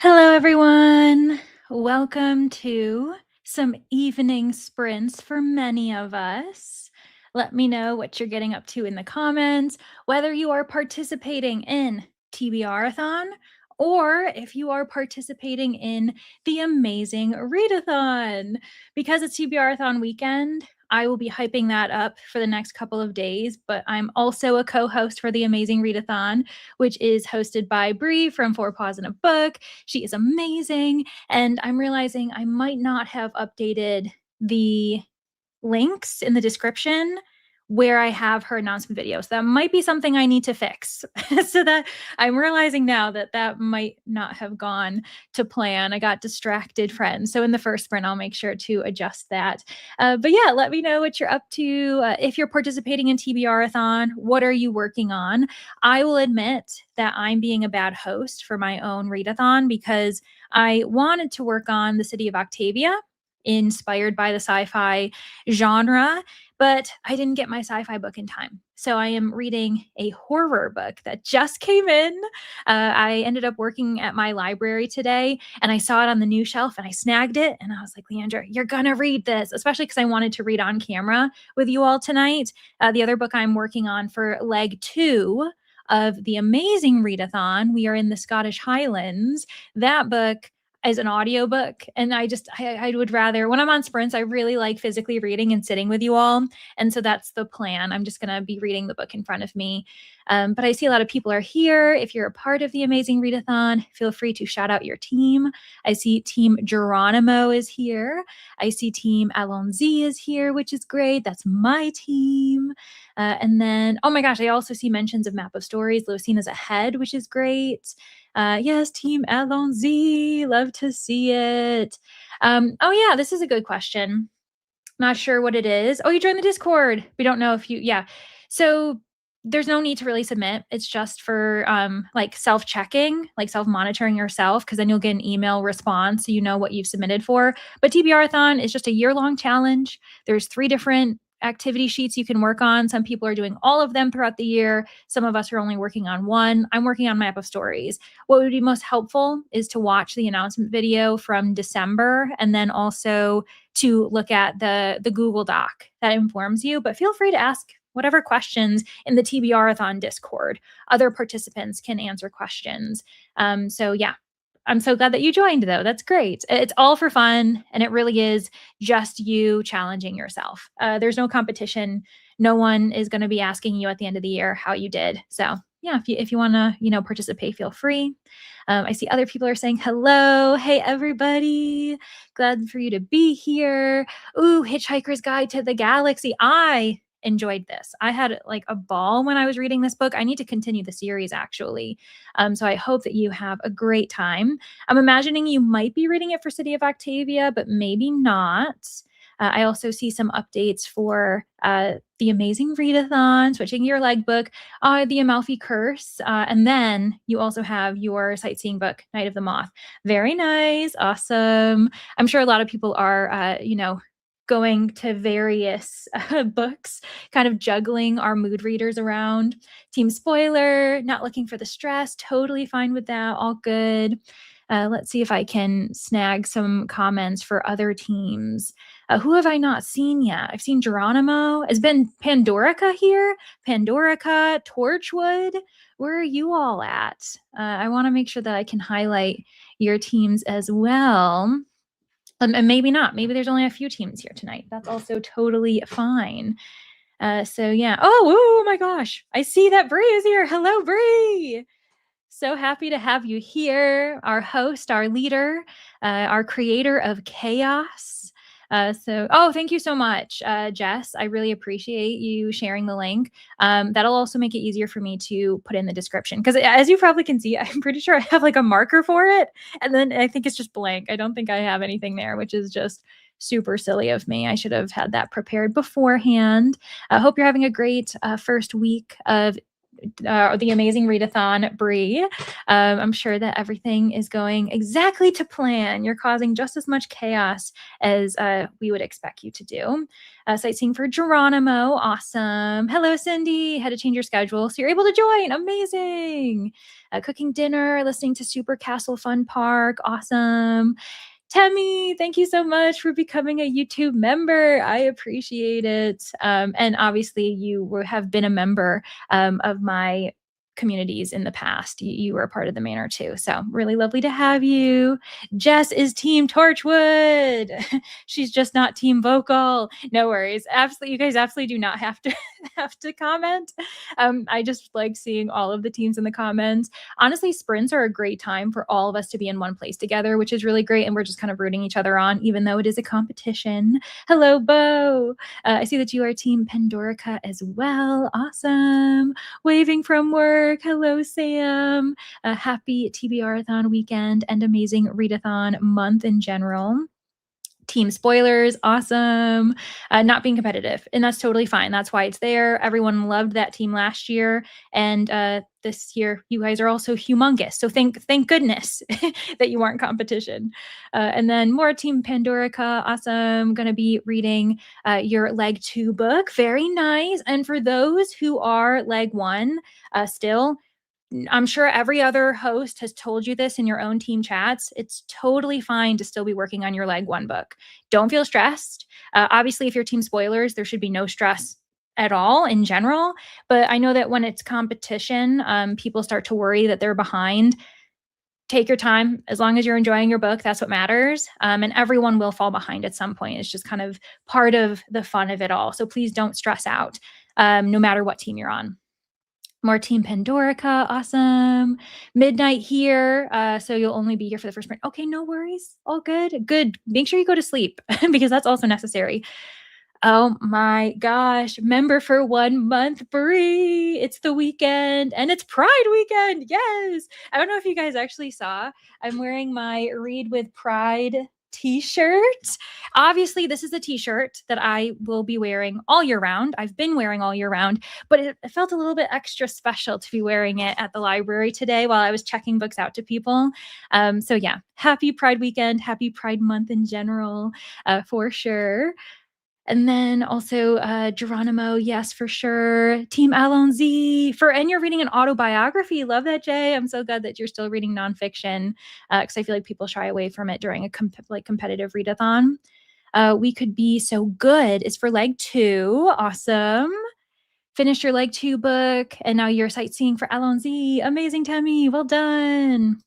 Hello, everyone. Welcome to some evening sprints for many of us. Let me know what you're getting up to in the comments, whether you are participating in TBRathon or if you are participating in the Amazing Readathon. Because it's TBRathon weekend, I will be hyping that up for the next couple of days, but I'm also a co-host for the Amazing Readathon, which is hosted by Bree from Four Paws and a Book. She is amazing. And I'm realizing I might not have updated the links in the description where I have her announcement videos. That might be something I need to fix. So that I'm realizing now that might not have gone to plan. I got distracted, friends. So in the first sprint, I'll make sure to adjust that. But yeah, let me know what you're up to. If you're participating in TBRathon, what are you working on? I will admit that I'm being a bad host for my own readathon because I wanted to work on the city of Octavia, inspired by the sci-fi genre, but I didn't get my sci-fi book in time. So I am reading a horror book that just came in. I ended up working at my library today and I saw it on the new shelf and I snagged it. And I was like, Leandra, you're going to read this, especially because I wanted to read on camera with you all tonight. The other book I'm working on for leg 2 of the Amazing Readathon, we are in the Scottish Highlands. That book as an audiobook. And I would rather, when I'm on sprints, I really like physically reading and sitting with you all. And so that's the plan. I'm just going to be reading the book in front of me. But I see a lot of people are here. If you're a part of the Amazing Readathon, feel free to shout out your team. I see Team Geronimo is here. I see Team Alonzi is here, which is great. That's my team. And then, oh my gosh, I also see mentions of Map of Stories. Lucina's ahead, which is great. Yes, Team Alonzi, love to see it. Oh yeah, this is a good question. Not sure what it is. Oh, you joined the Discord. We don't know if you, yeah. So there's no need to really submit. It's just for like self-checking, like self-monitoring yourself, because then you'll get an email response so you know what you've submitted for. But TBRathon is just a year-long challenge. There's 3 different activity sheets you can work on. Some people are doing all of them throughout the year. Some of us are only working on one. I'm working on Map of Stories. What would be most helpful is to watch the announcement video from December and then also to look at the Google Doc that informs you. But feel free to ask whatever questions in the TBRathon Discord. Other participants can answer questions. So yeah, I'm so glad that you joined, though. That's great. It's all for fun, and it really is just you challenging yourself. There's no competition. No one is going to be asking you at the end of the year how you did. So yeah, if you want to participate, feel free. I see other people are saying hello. Hey, everybody. Glad for you to be here. Ooh, Hitchhiker's Guide to the Galaxy. I enjoyed this. I had like a ball when I was reading this book. I need to continue the series, actually. So I hope that you have a great time. I'm imagining you might be reading it for City of Octavia, but maybe not. I also see some updates for the Amazing Readathon, Switching Your Leg book, the Amalfi Curse, and then you also have your sightseeing book, Night of the Moth. Very nice. Awesome. I'm sure a lot of people are, going to various books, kind of juggling our mood readers around. Team Spoiler, not looking for the stress, totally fine with that, all good. Let's see if I can snag some comments for other teams. Who have I not seen yet? I've seen Geronimo. Has been Pandorica here? Pandorica, Torchwood. Where are you all at? I want to make sure that I can highlight your teams as well. And maybe not. Maybe there's only a few teams here tonight. That's also totally fine. So yeah. Oh my gosh. I see that Bree is here. Hello, Bree. So happy to have you here, our host, our leader, our creator of chaos. Thank you so much, Jess. I really appreciate you sharing the link. That'll also make it easier for me to put in the description. Because as you probably can see, I'm pretty sure I have like a marker for it. And then I think it's just blank. I don't think I have anything there, which is just super silly of me. I should have had that prepared beforehand. I hope you're having a great first week of the Amazing Readathon, Bree. I'm sure that everything is going exactly to plan. You're causing just as much chaos as we would expect you to do. Sightseeing for Geronimo, awesome. Hello, Cindy. Had to change your schedule, so you're able to join. Amazing. Cooking dinner, listening to Super Castle Fun Park, awesome. Temmie, thank you so much for becoming a YouTube member. I appreciate it. And obviously, you have been a member of my communities in the past. You were a part of the manor too. So really lovely to have you. Jess is Team Torchwood. She's just not Team Vocal. No worries. Absolutely, you guys absolutely do not have to have to comment. I just like seeing all of the teams in the comments. Honestly, sprints are a great time for all of us to be in one place together, which is really great. And we're just kind of rooting each other on, even though it is a competition. Hello, Bo. I see that you are Team Pandorica as well. Awesome. Waving from work. Hello, Sam. Happy TBRathon weekend and amazing readathon month in general. Team spoilers, awesome. Not being competitive, and that's totally fine. That's why it's there. Everyone loved that team last year, and this year you guys are also humongous. So thank goodness that you weren't competition. And then more Team Pandorica, awesome. Going to be reading your leg 2 book, very nice. And for those who are leg 1, still. I'm sure every other host has told you this in your own team chats. It's totally fine to still be working on your leg 1 book. Don't feel stressed. Obviously, if you're team spoilers, there should be no stress at all in general. But I know that when it's competition, people start to worry that they're behind. Take your time. As long as you're enjoying your book, that's what matters. And everyone will fall behind at some point. It's just kind of part of the fun of it all. So please don't stress out, no matter what team you're on. More Team Pandorica, awesome. Midnight here, so you'll only be here for the first sprint. Okay, no worries, all good. Good. Make sure you go to sleep because that's also necessary. Oh my gosh, member for 1 month, Bree. It's the weekend and it's Pride weekend. Yes. I don't know if you guys actually saw. I'm wearing my Read with Pride t-shirt. Obviously, this is a t-shirt that I will be wearing all year round. I've been wearing all year round, but it felt a little bit extra special to be wearing it at the library today while I was checking books out to people. So yeah, happy Pride weekend, happy Pride month in general, for sure. And then also Geronimo, yes, for sure. Team Alonzi, and you're reading an autobiography. Love that, Jay. I'm so glad that you're still reading nonfiction because I feel like people shy away from it during a competitive readathon. We Could Be So Good is for leg 2. Awesome. Finish your leg 2 book, and now you're sightseeing for Alonzi. Amazing, Temmie. Well done.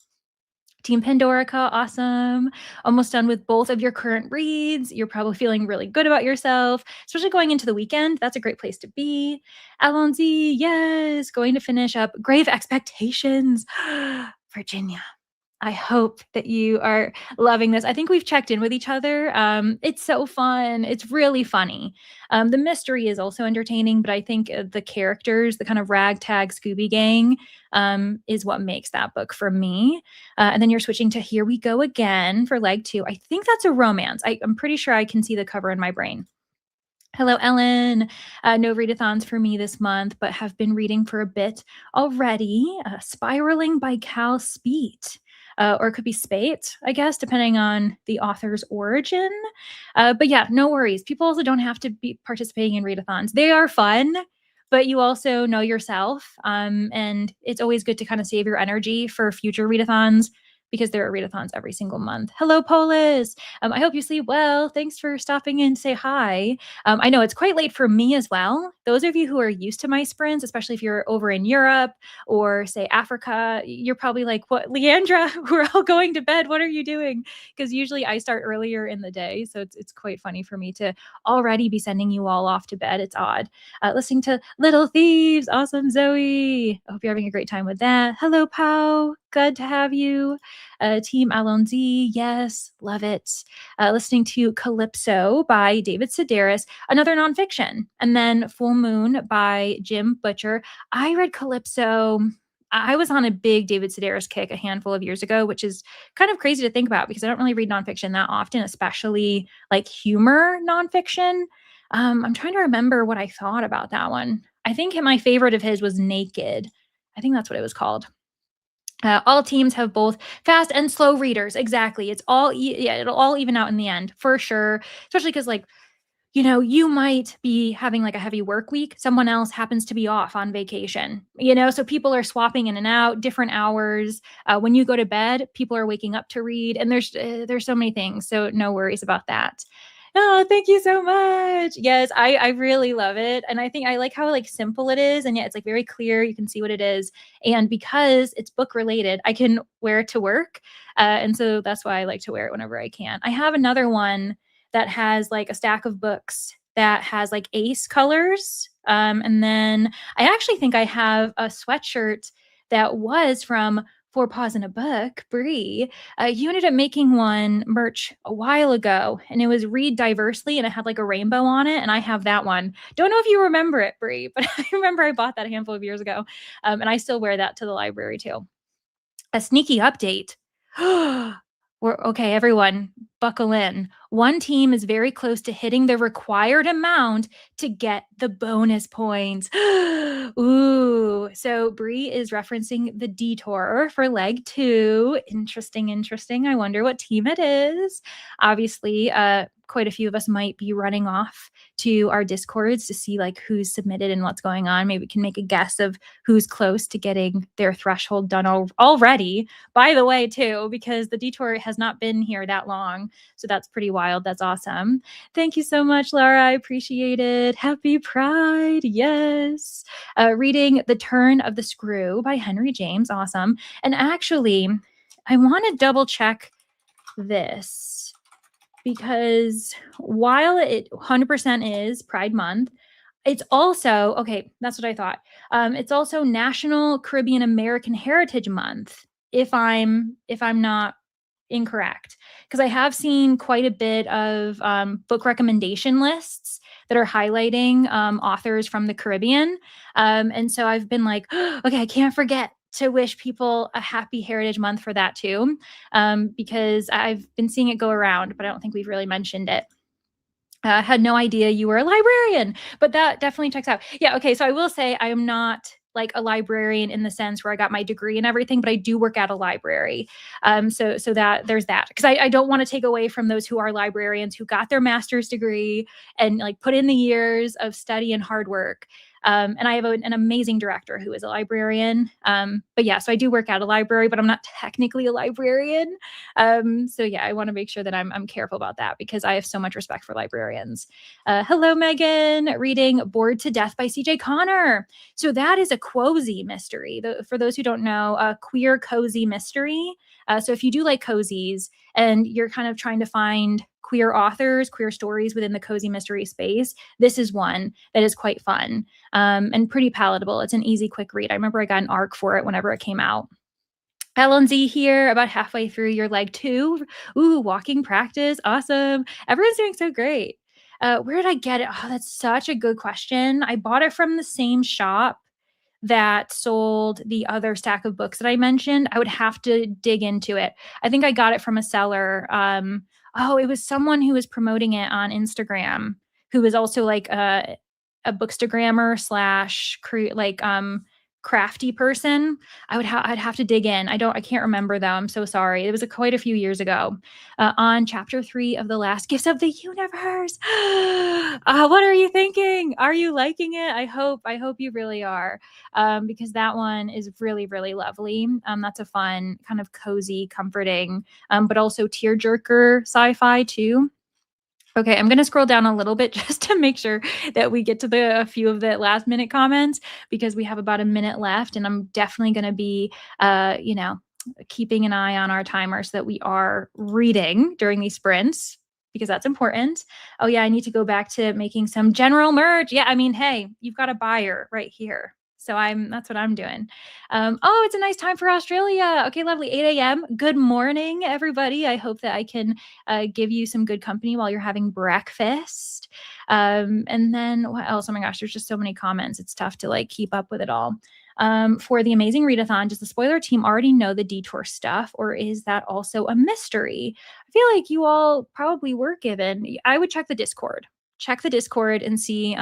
Team Pandorica, awesome. Almost done with both of your current reads. You're probably feeling really good about yourself, especially going into the weekend. That's a great place to be. Alonzi, yes. Going to finish up Grave Expectations. Virginia. I hope that you are loving this. I think we've checked in with each other. It's so fun. It's really funny. The mystery is also entertaining, but I think the characters, the kind of ragtag Scooby Gang, is what makes that book for me. And then you're switching to Here We Go Again for leg 2. I think that's a romance. I'm pretty sure I can see the cover in my brain. Hello, Ellen. No readathons for me this month, but have been reading for a bit already. Spiraling by Cal Speet. Or it could be Spate, I guess, depending on the author's origin. But yeah, no worries. People also don't have to be participating in readathons. They are fun, but you also know yourself. And it's always good to kind of save your energy for future readathons because there are readathons every single month. Hello, Polis. I hope you sleep well. Thanks for stopping in to say hi. I know it's quite late for me as well. Those of you who are used to my sprints, especially if you're over in Europe or say Africa, you're probably like, what, Leandra, we're all going to bed. What are you doing? Because usually I start earlier in the day. So it's quite funny for me to already be sending you all off to bed. It's odd. Listening to Little Thieves. Awesome, Zoe. I hope you're having a great time with that. Hello, Pau. Good to have you. Team Alonzi, yes, love it. Listening to Calypso by David Sedaris, another nonfiction. And then Full Moon by Jim Butcher. I read Calypso. I was on a big David Sedaris kick a handful of years ago, which is kind of crazy to think about because I don't really read nonfiction that often, especially like humor nonfiction. I'm trying to remember what I thought about that one. I think my favorite of his was Naked. I think that's what it was called. All teams have both fast and slow readers. Exactly. It's all, yeah, it'll all even out in the end for sure. Especially because, like, you might be having like a heavy work week. Someone else happens to be off on vacation, so people are swapping in and out, different hours. When you go to bed, people are waking up to read, and there's so many things. So no worries about that. Oh, thank you so much. Yes, I really love it. And I think I like how like simple it is. And yet it's like very clear. You can see what it is. And because it's book related, I can wear it to work. And so that's why I like to wear it whenever I can. I have another one that has like a stack of books that has like ace colors. And then I actually think I have a sweatshirt that was from Four Paws in a Book, Brie. You ended up making one merch a while ago, and it was Read Diversely, and it had like a rainbow on it, and I have that one. Don't know if you remember it, Brie, but I remember I bought that a handful of years ago, and I still wear that to the library too. A sneaky update. Okay, everyone, buckle in. One team is very close to hitting the required amount to get the bonus points. Ooh, so Bree is referencing the detour for leg 2. Interesting. I wonder what team it is. Obviously, quite a few of us might be running off to our discords to see like who's submitted and what's going on. Maybe we can make a guess of who's close to getting their threshold done already, by the way, too, because the detour has not been here that long. So that's pretty wild. That's awesome. Thank you so much, Laura. I appreciate it. Happy Pride. Yes. Reading The Turn of the Screw by Henry James. Awesome. And actually, I want to double check this, because while it 100% is Pride Month, it's also, okay, that's what I thought. It's also National Caribbean American Heritage Month, if I'm not incorrect, because I have seen quite a bit of book recommendation lists that are highlighting authors from the Caribbean. And so I've been like, okay, I can't forget to wish people a happy Heritage Month for that too, because I've been seeing it go around, but I don't think we've really mentioned it. Had no idea you were a librarian, but that definitely checks out. Yeah, okay, so I will say I am not like a librarian in the sense where I got my degree and everything, but I do work at a library. So that there's that, because I don't want to take away from those who are librarians who got their master's degree and like put in the years of study and hard work. And I have an amazing director who is a librarian. But yeah, so I do work at a library, but I'm not technically a librarian. So yeah, I want to make sure that I'm careful about that, because I have so much respect for librarians. Hello, Megan. Reading Bored to Death by CJ Connor. So that is a cozy mystery. For those who don't know, a queer cozy mystery. So if you do like cozies and you're kind of trying to find queer authors, queer stories within the cozy mystery space, this is one that is quite fun and pretty palatable. It's an easy, quick read. I remember I got an ARC for it whenever it came out. LNZ here, about halfway through your leg 2. Ooh, walking practice. Awesome. Everyone's doing so great. Where did I get it? Oh, that's such a good question. I bought it from the same shop that sold the other stack of books that I mentioned. I would have to dig into it. I think I got it from a seller. It was someone who was promoting it on Instagram, who was also like a bookstagrammer slash crafty person. I'd have to dig in. I can't remember though. I'm so sorry. It was quite a few years ago. On chapter 3 of The Last Gifts of the Universe. What are you thinking? Are you liking it? I hope you really are, because that one is really, really lovely. That's a fun, kind of cozy, comforting, but also tearjerker sci-fi too. Okay, I'm going to scroll down a little bit just to make sure that we get to a few of the last minute comments, because we have about a minute left, and I'm definitely going to be, keeping an eye on our timer so that we are reading during these sprints, because that's important. Oh yeah, I need to go back to making some general merch. Yeah, I mean, hey, you've got a buyer right here. So that's what I'm doing. It's a nice time for Australia. Okay, lovely. 8 a.m. Good morning, everybody. I hope that I can give you some good company while you're having breakfast. And then what else? Oh my gosh, there's just so many comments. It's tough to like keep up with it all. For the Amazing Readathon, does the spoiler team already know the detour stuff, or is that also a mystery? I feel like you all probably were given. I would check the Discord. check the Discord and see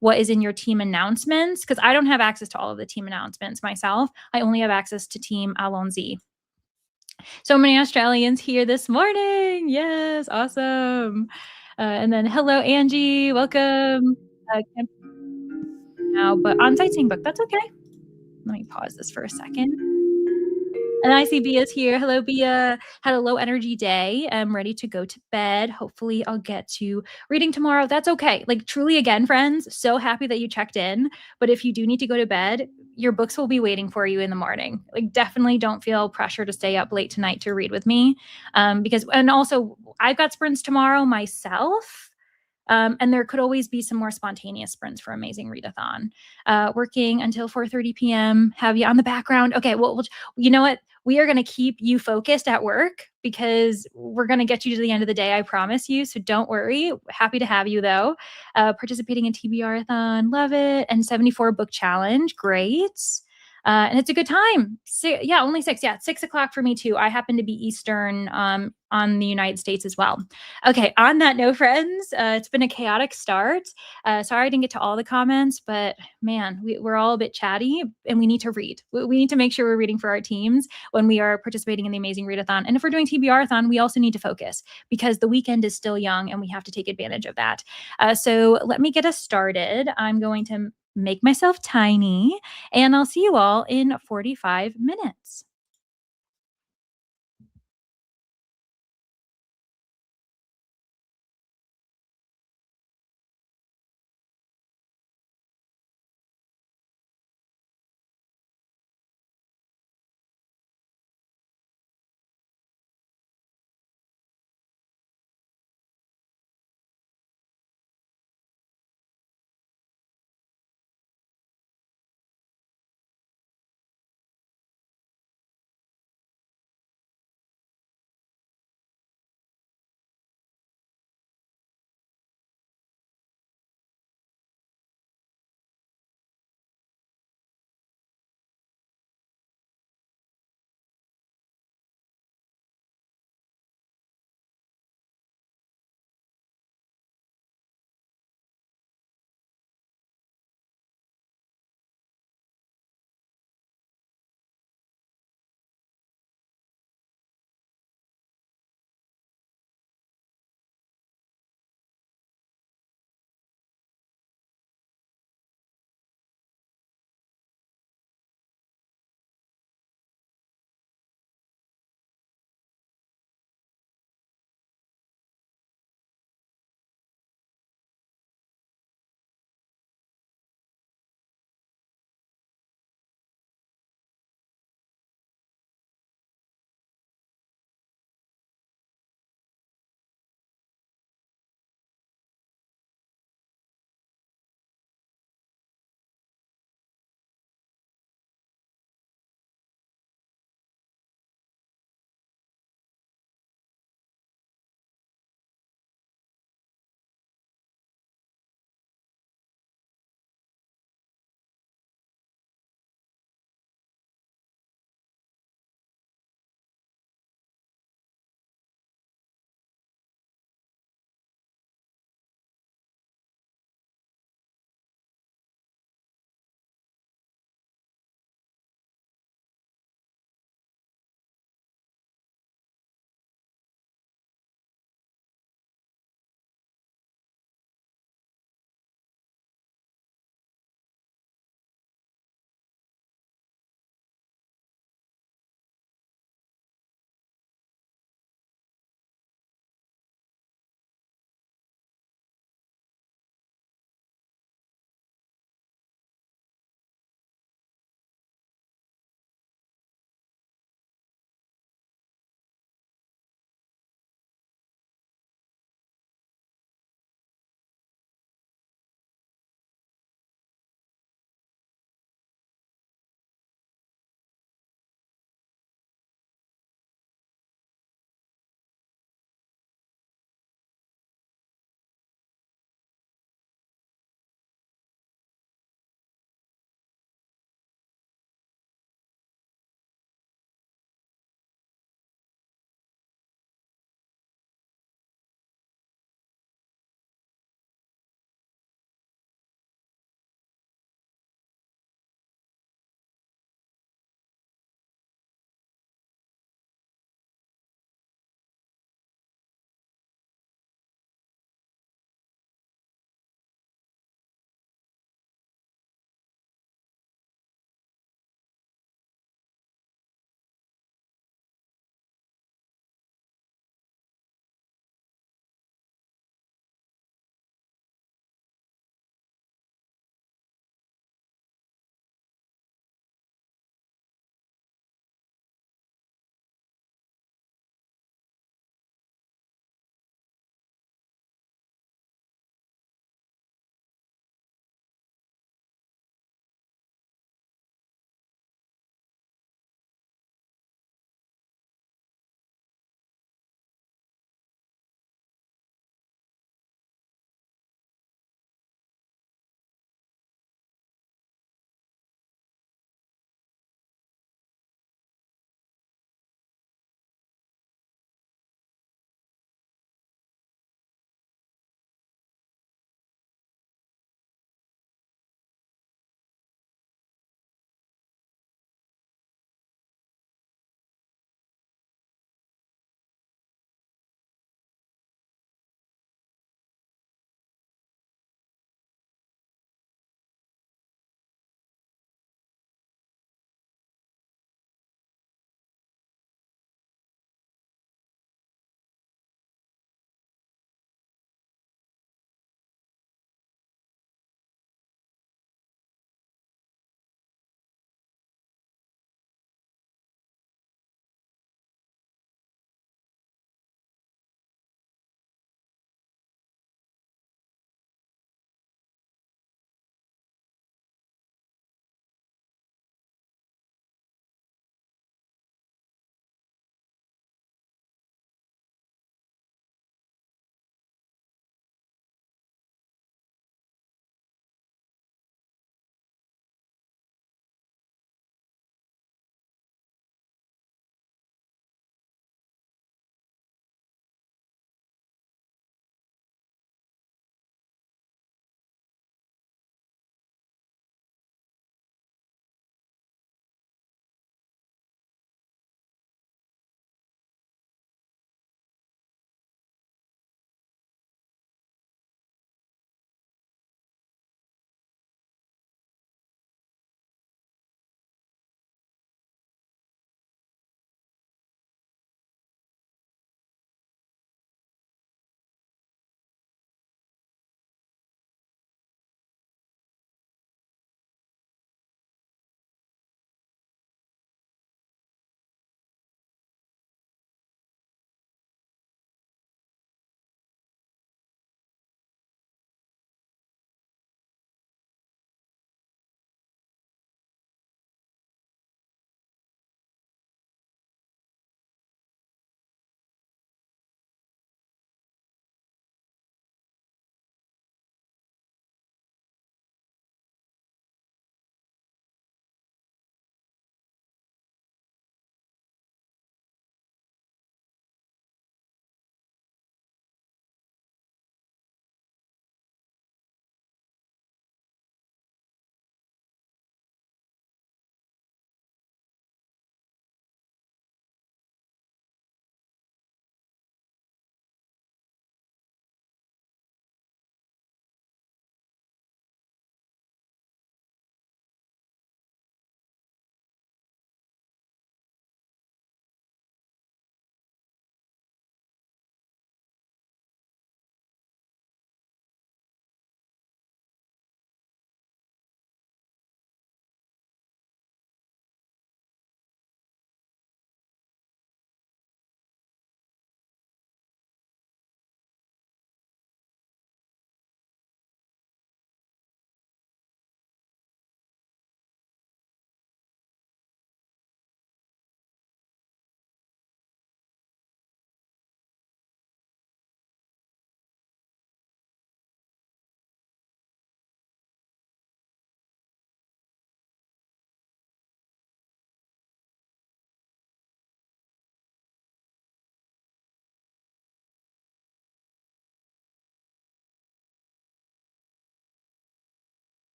what is in your team announcements, because I don't have access to all of the team announcements myself. I only have access to Team Alonzi. So many Australians here this morning. Yes, awesome. And then hello, Angie. Welcome. Can't now, but on-site seeing book. That's okay. Let me pause this for a second. And I see Bia's here. Hello, Bia. Had a low energy day. I'm ready to go to bed. Hopefully, I'll get to reading tomorrow. That's okay. Like, truly, again, friends, so happy that you checked in. But if you do need to go to bed, your books will be waiting for you in the morning. Like, definitely don't feel pressure to stay up late tonight to read with me. And also, I've got sprints tomorrow myself. And there could always be some more spontaneous sprints for Amazing Readathon. Working until 4:30 p.m. Have you on the background? Okay, well, you know what? We are going to keep you focused at work because we're going to get you to the end of the day, I promise you. So don't worry. Happy to have you, though. Participating in TBRathon, love it. And 74 book challenge, great. And it's a good time. Yeah, only 6. Yeah, 6 o'clock for me too. I happen to be Eastern on the United States as well. Okay, on that note, friends, it's been a chaotic start. Sorry I didn't get to all the comments, but man, we're all a bit chatty and we need to read. We need to make sure we're reading for our teams when we are participating in the Amazing Readathon. And if we're doing TBRathon, we also need to focus because the weekend is still young and we have to take advantage of that. So let me get us started. I'm going to make myself tiny and I'll see you all in 45 minutes.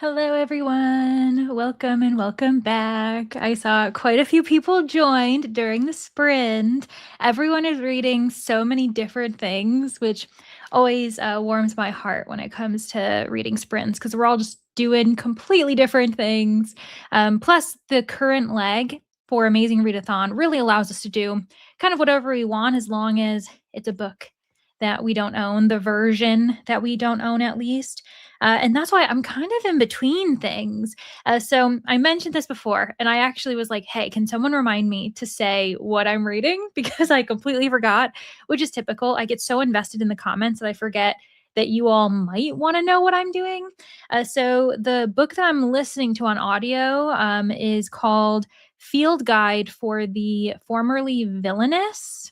Hello, everyone. Welcome and welcome back. I saw quite a few people joined during the sprint. Everyone is reading so many different things, which always warms my heart when it comes to reading sprints because we're all just doing completely different things. Plus, the current leg for Amazing Readathon really allows us to do kind of whatever we want as long as it's a book that we don't own, the version that we don't own at least. And that's why I'm kind of in between things. So I mentioned this before, and I actually was like, hey, can someone remind me to say what I'm reading? Because I completely forgot, which is typical. I get so invested in the comments that I forget that you all might want to know what I'm doing. So the book that I'm listening to on audio is called Field Guide for the Formerly Villainous.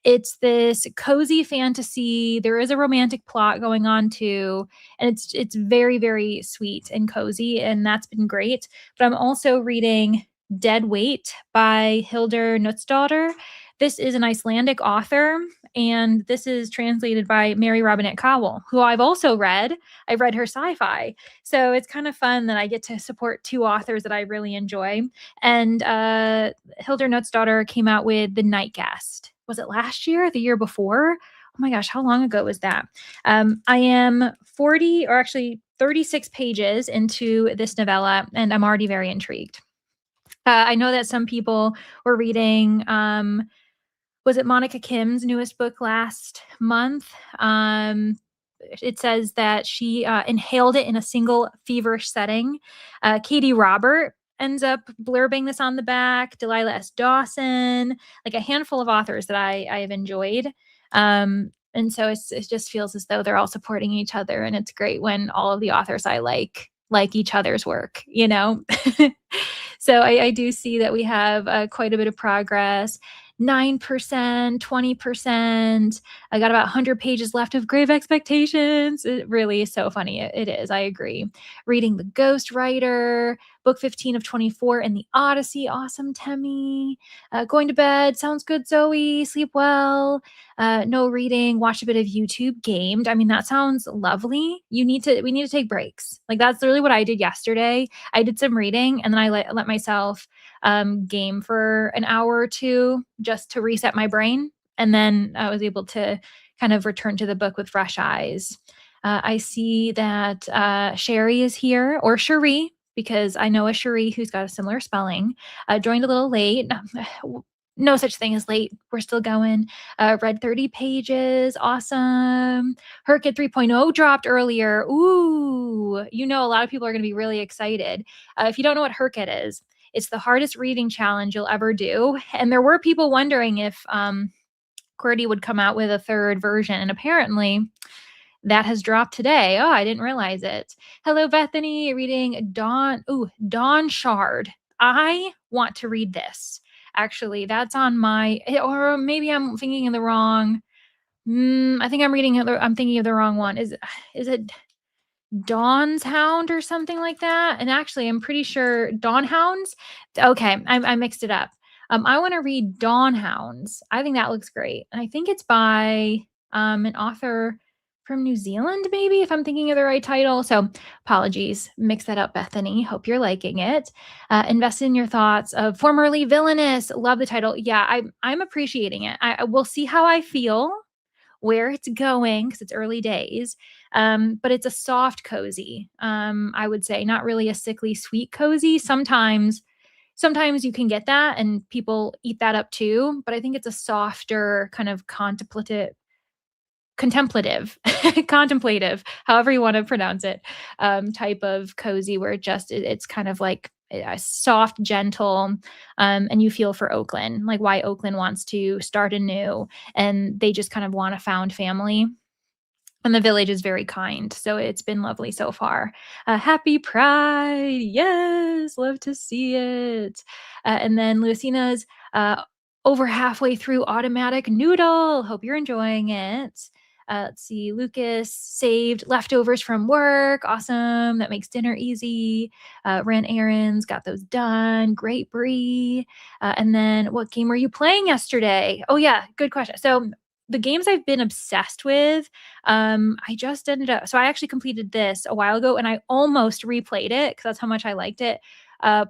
It's this cozy fantasy. There is a romantic plot going on too, and it's very, very sweet and cozy, and that's been great. But I'm also reading Dead Weight by Hildur Knutsdottir. This is an Icelandic author, and this is translated by Mary Robinette Cowell, who I've also read. I've read her sci-fi. So it's kind of fun that I get to support two authors that I really enjoy. And Hildur Knutsdottir came out with The Night Guest. Was it last year? The year before? Oh my gosh, how long ago was that? I am 40 or actually 36 pages into this novella, and I'm already very intrigued. I know that some people were reading, was it Monica Kim's newest book last month? It says that she inhaled it in a single feverish setting. Katie Robert ends up blurbing this on the back. Delilah S. Dawson, like a handful of authors that I have enjoyed. And so it just feels as though they're all supporting each other, and it's great when all of the authors I like each other's work, you know? So I do see that we have quite a bit of progress. 9%, 20%. I got about 100 pages left of Grave Expectations. It really is so funny. It is. I agree. Reading The Ghost Writer, book 15 of 24 in the Odyssey. Awesome, Temmie. Going to bed. Sounds good, Zoe. Sleep well. No reading. Watch a bit of YouTube. Gamed. I mean, that sounds lovely. We need to take breaks. Like that's literally what I did yesterday. I did some reading and then I let myself game for an hour or two just to reset my brain. And then I was able to kind of return to the book with fresh eyes. I see that Sherry is here, or Cherie, because I know a Cherie who's got a similar spelling. Joined a little late. No such thing as late. We're still going. Read 30 pages. Awesome. Herkit 3.0 dropped earlier. Ooh, you know, a lot of people are going to be really excited. If you don't know what Herkit is, it's the hardest reading challenge you'll ever do. And there were people wondering if QWERTY would come out with a third version. And apparently that has dropped today. Oh, I didn't realize it. Hello, Bethany, reading Dawn Shard. I want to read this. Actually, that's on my, or maybe I'm thinking of the wrong. I think I'm thinking of the wrong one. Is it Dawn's Hound or something like that? And actually, I'm pretty sure Dawn Hounds. Okay, I mixed it up. I want to read Dawn Hounds. I think that looks great. And I think it's by an author from New Zealand, maybe, if I'm thinking of the right title. So apologies, mix that up, Bethany. Hope you're liking it. Invest in your thoughts of Formerly Villainous. Love the title. Yeah, I'm appreciating it. I will see how I feel, where it's going, because it's early days. But it's a soft cozy. I would say not really a sickly sweet cozy. Sometimes you can get that and people eat that up too, but I think it's a softer kind of contemplative, however you want to pronounce it, type of cozy where it's kind of like a soft, gentle, and you feel for Oakland, like why Oakland wants to start anew, and they just kind of want a found family. And the village is very kind. So it's been lovely so far. Happy Pride. Yes. Love to see it. And then Lucina's over halfway through Automatic Noodle. Hope you're enjoying it. Let's see. Lucas saved leftovers from work. Awesome. That makes dinner easy. Ran errands. Got those done. Great, Bree. And then what game were you playing yesterday? Oh, yeah. Good question. So the games I've been obsessed with, I just ended up, so I actually completed this a while ago and I almost replayed it because that's how much I liked it.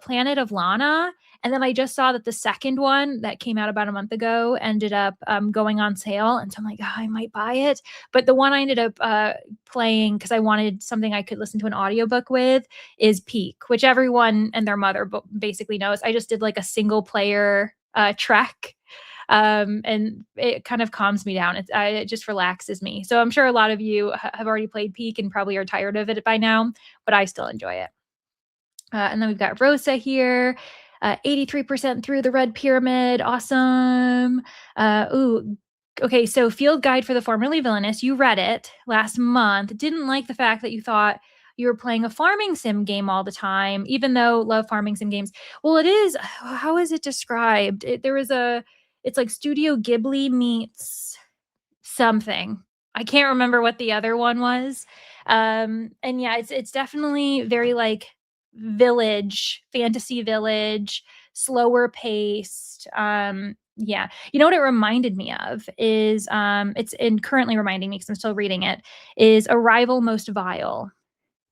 Planet of Lana. And then I just saw that the second one that came out about a month ago ended up going on sale. And so I'm like, oh, I might buy it. But the one I ended up playing because I wanted something I could listen to an audiobook with is Peak, which everyone and their mother basically knows. I just did like a single player trek, and it kind of calms me down. It just relaxes me. So I'm sure a lot of you have already played Peak and probably are tired of it by now, but I still enjoy it. And then we've got Rosa here, 83% through the Red Pyramid. Awesome. Ooh, okay. So Field Guide for the Formerly Villainous. You read it last month. Didn't like the fact that you thought you were playing a farming sim game all the time, even though love farming sim games. Well, it is. How is it described? It's like Studio Ghibli meets something. I can't remember what the other one was. And yeah, it's definitely very like village, fantasy village, slower paced. Yeah. You know what it reminded me of is it's in currently reminding me because I'm still reading it, is Arrival Most Vile.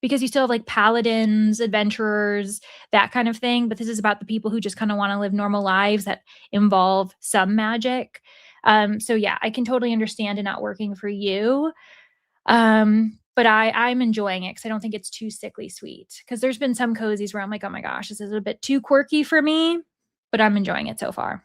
Because you still have like paladins, adventurers, that kind of thing. But this is about the people who just kind of want to live normal lives that involve some magic. So yeah, I can totally understand it not working for you. But I'm enjoying it because I don't think it's too sickly sweet. Because there's been some cozies where I'm like, oh my gosh, this is a bit too quirky for me, but I'm enjoying it so far.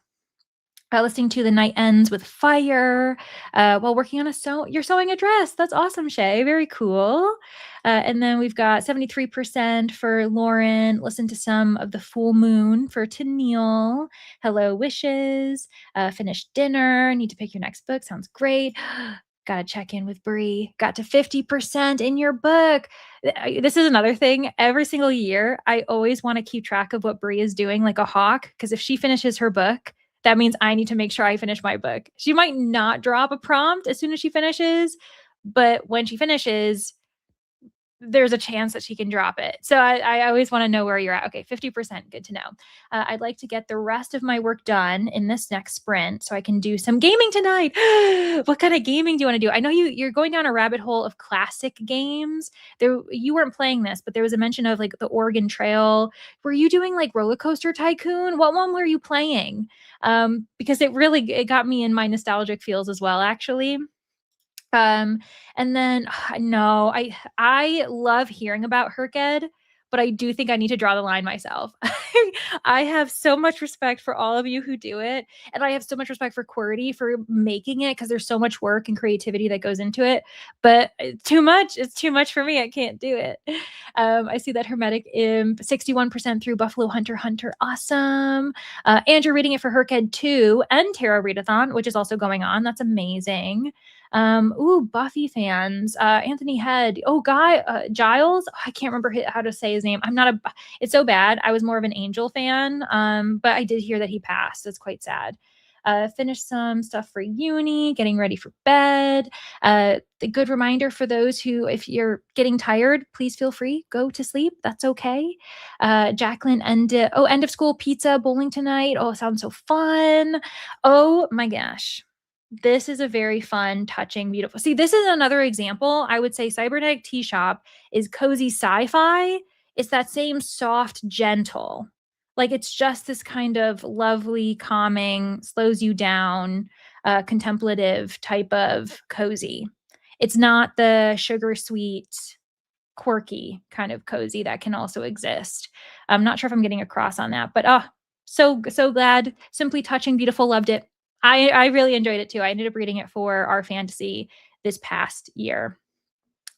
Listening to The Night Ends with Fire while working on you're sewing a dress. That's awesome, Shay. Very cool. And then we've got 73% for Lauren. Listen to some of The Full Moon for Tennille. Hello Wishes. Finished dinner. Need to pick your next book. Sounds great. Got to check in with Bree. Got to 50% in your book. This is another thing. Every single year, I always want to keep track of what Bree is doing like a hawk. Because if she finishes her book, that means I need to make sure I finish my book. She might not drop a prompt as soon as she finishes, but when she finishes, there's a chance that she can drop it. So I always want to know where you're at. Okay, 50%, good to know. I'd like to get the rest of my work done in this next sprint so I can do some gaming tonight. What kind of gaming do you want to do? I know you're going down a rabbit hole of classic games. You weren't playing this, but there was a mention of like the Oregon Trail. Were you doing like Roller Coaster Tycoon? What one were you playing? Because it got me in my nostalgic feels as well, actually. Um, and then no, I love hearing about Herked, but I do think I need to draw the line myself. I have so much respect for all of you who do it, and I have so much respect for QWERTY for making it because there's so much work and creativity that goes into it. But too much, it's too much for me. I can't do it. I see that Hermetic Imp 61% through Buffalo Hunter. Awesome. Andrew reading it for Herked 2 and Tarot Readathon, which is also going on. That's amazing. Buffy fans, Anthony Head, Giles, I can't remember how to say his name. It's so bad. I was more of an Angel fan, but I did hear that he passed. That's quite sad. Finished some stuff for uni, getting ready for bed. The good reminder for those who, if you're getting tired, please feel free, go to sleep. That's okay. Jacqueline, end of school pizza, bowling tonight. Oh, sounds so fun. Oh my gosh. This is a very fun, touching, beautiful. See, this is another example. I would say Cybernetic Tea Shop is cozy sci-fi. It's that same soft, gentle. Like it's just this kind of lovely, calming, slows you down, contemplative type of cozy. It's not the sugar sweet, quirky kind of cozy that can also exist. I'm not sure if I'm getting across on that, but so glad. Simply touching, beautiful, loved it. I really enjoyed it too. I ended up reading it for our fantasy this past year.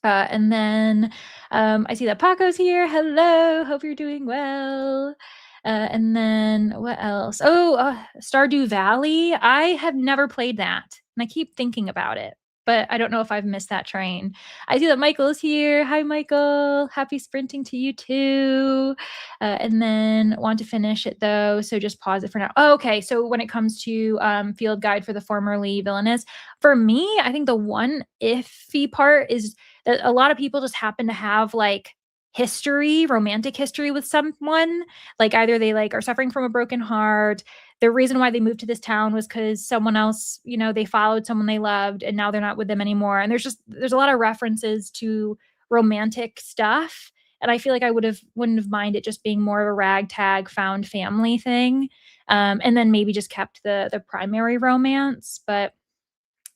And then I see that Paco's here. Hello, hope you're doing well. And then what else? Stardew Valley. I have never played that, and I keep thinking about it, but I don't know if I've missed that train. I see that Michael is here. Hi, Michael. Happy sprinting to you too. And then want to finish it though, so just pause it for now. Oh, okay, so when it comes to Field Guide for the Formerly Villainous, for me, I think the one iffy part is that a lot of people just happen to have like history, romantic history with someone. Like either they like are suffering from a broken heart. The reason why they moved to this town was because someone else, they followed someone they loved and now they're not with them anymore. And there's a lot of references to romantic stuff. And I feel like I wouldn't have minded it just being more of a ragtag found family thing. And then maybe just kept the primary romance. But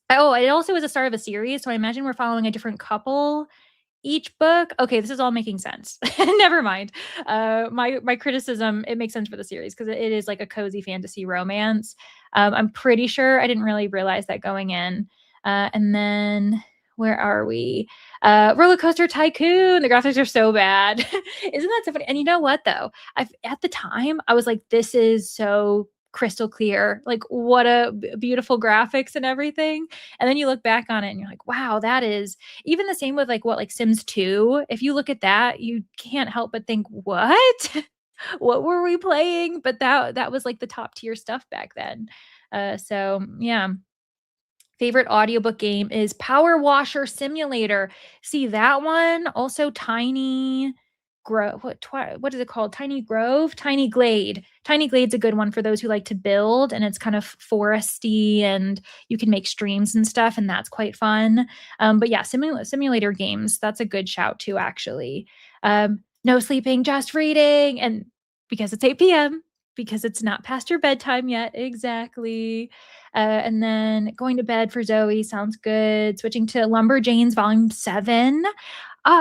oh, it also is a start of a series. So I imagine we're following a different couple each book. Okay, this is all making sense. Never mind. My criticism, it makes sense for the series because it is like a cozy fantasy romance. I'm pretty sure I didn't really realize that going in. And then where are we? Roller Coaster Tycoon. The graphics are so bad. Isn't that so funny? And you know what though? At the time I was like, this is so crystal clear. Like what a beautiful graphics and everything. And then you look back on it and you're like, wow, that is even the same with like Sims 2. If you look at that, you can't help but think, what? What were we playing? But that was like the top tier stuff back then. So yeah. Favorite audiobook game is Power Washer Simulator. See that one? Also Tiny Grove. What is it called? Tiny Grove? Tiny Glade. Tiny Glade's a good one for those who like to build, and it's kind of foresty and you can make streams and stuff, and that's quite fun. But yeah, simulator games, that's a good shout too, actually. No sleeping, just reading. And because it's 8 p.m., because it's not past your bedtime yet. Exactly. And then going to bed for Zoe sounds good. Switching to Lumberjanes Volume 7.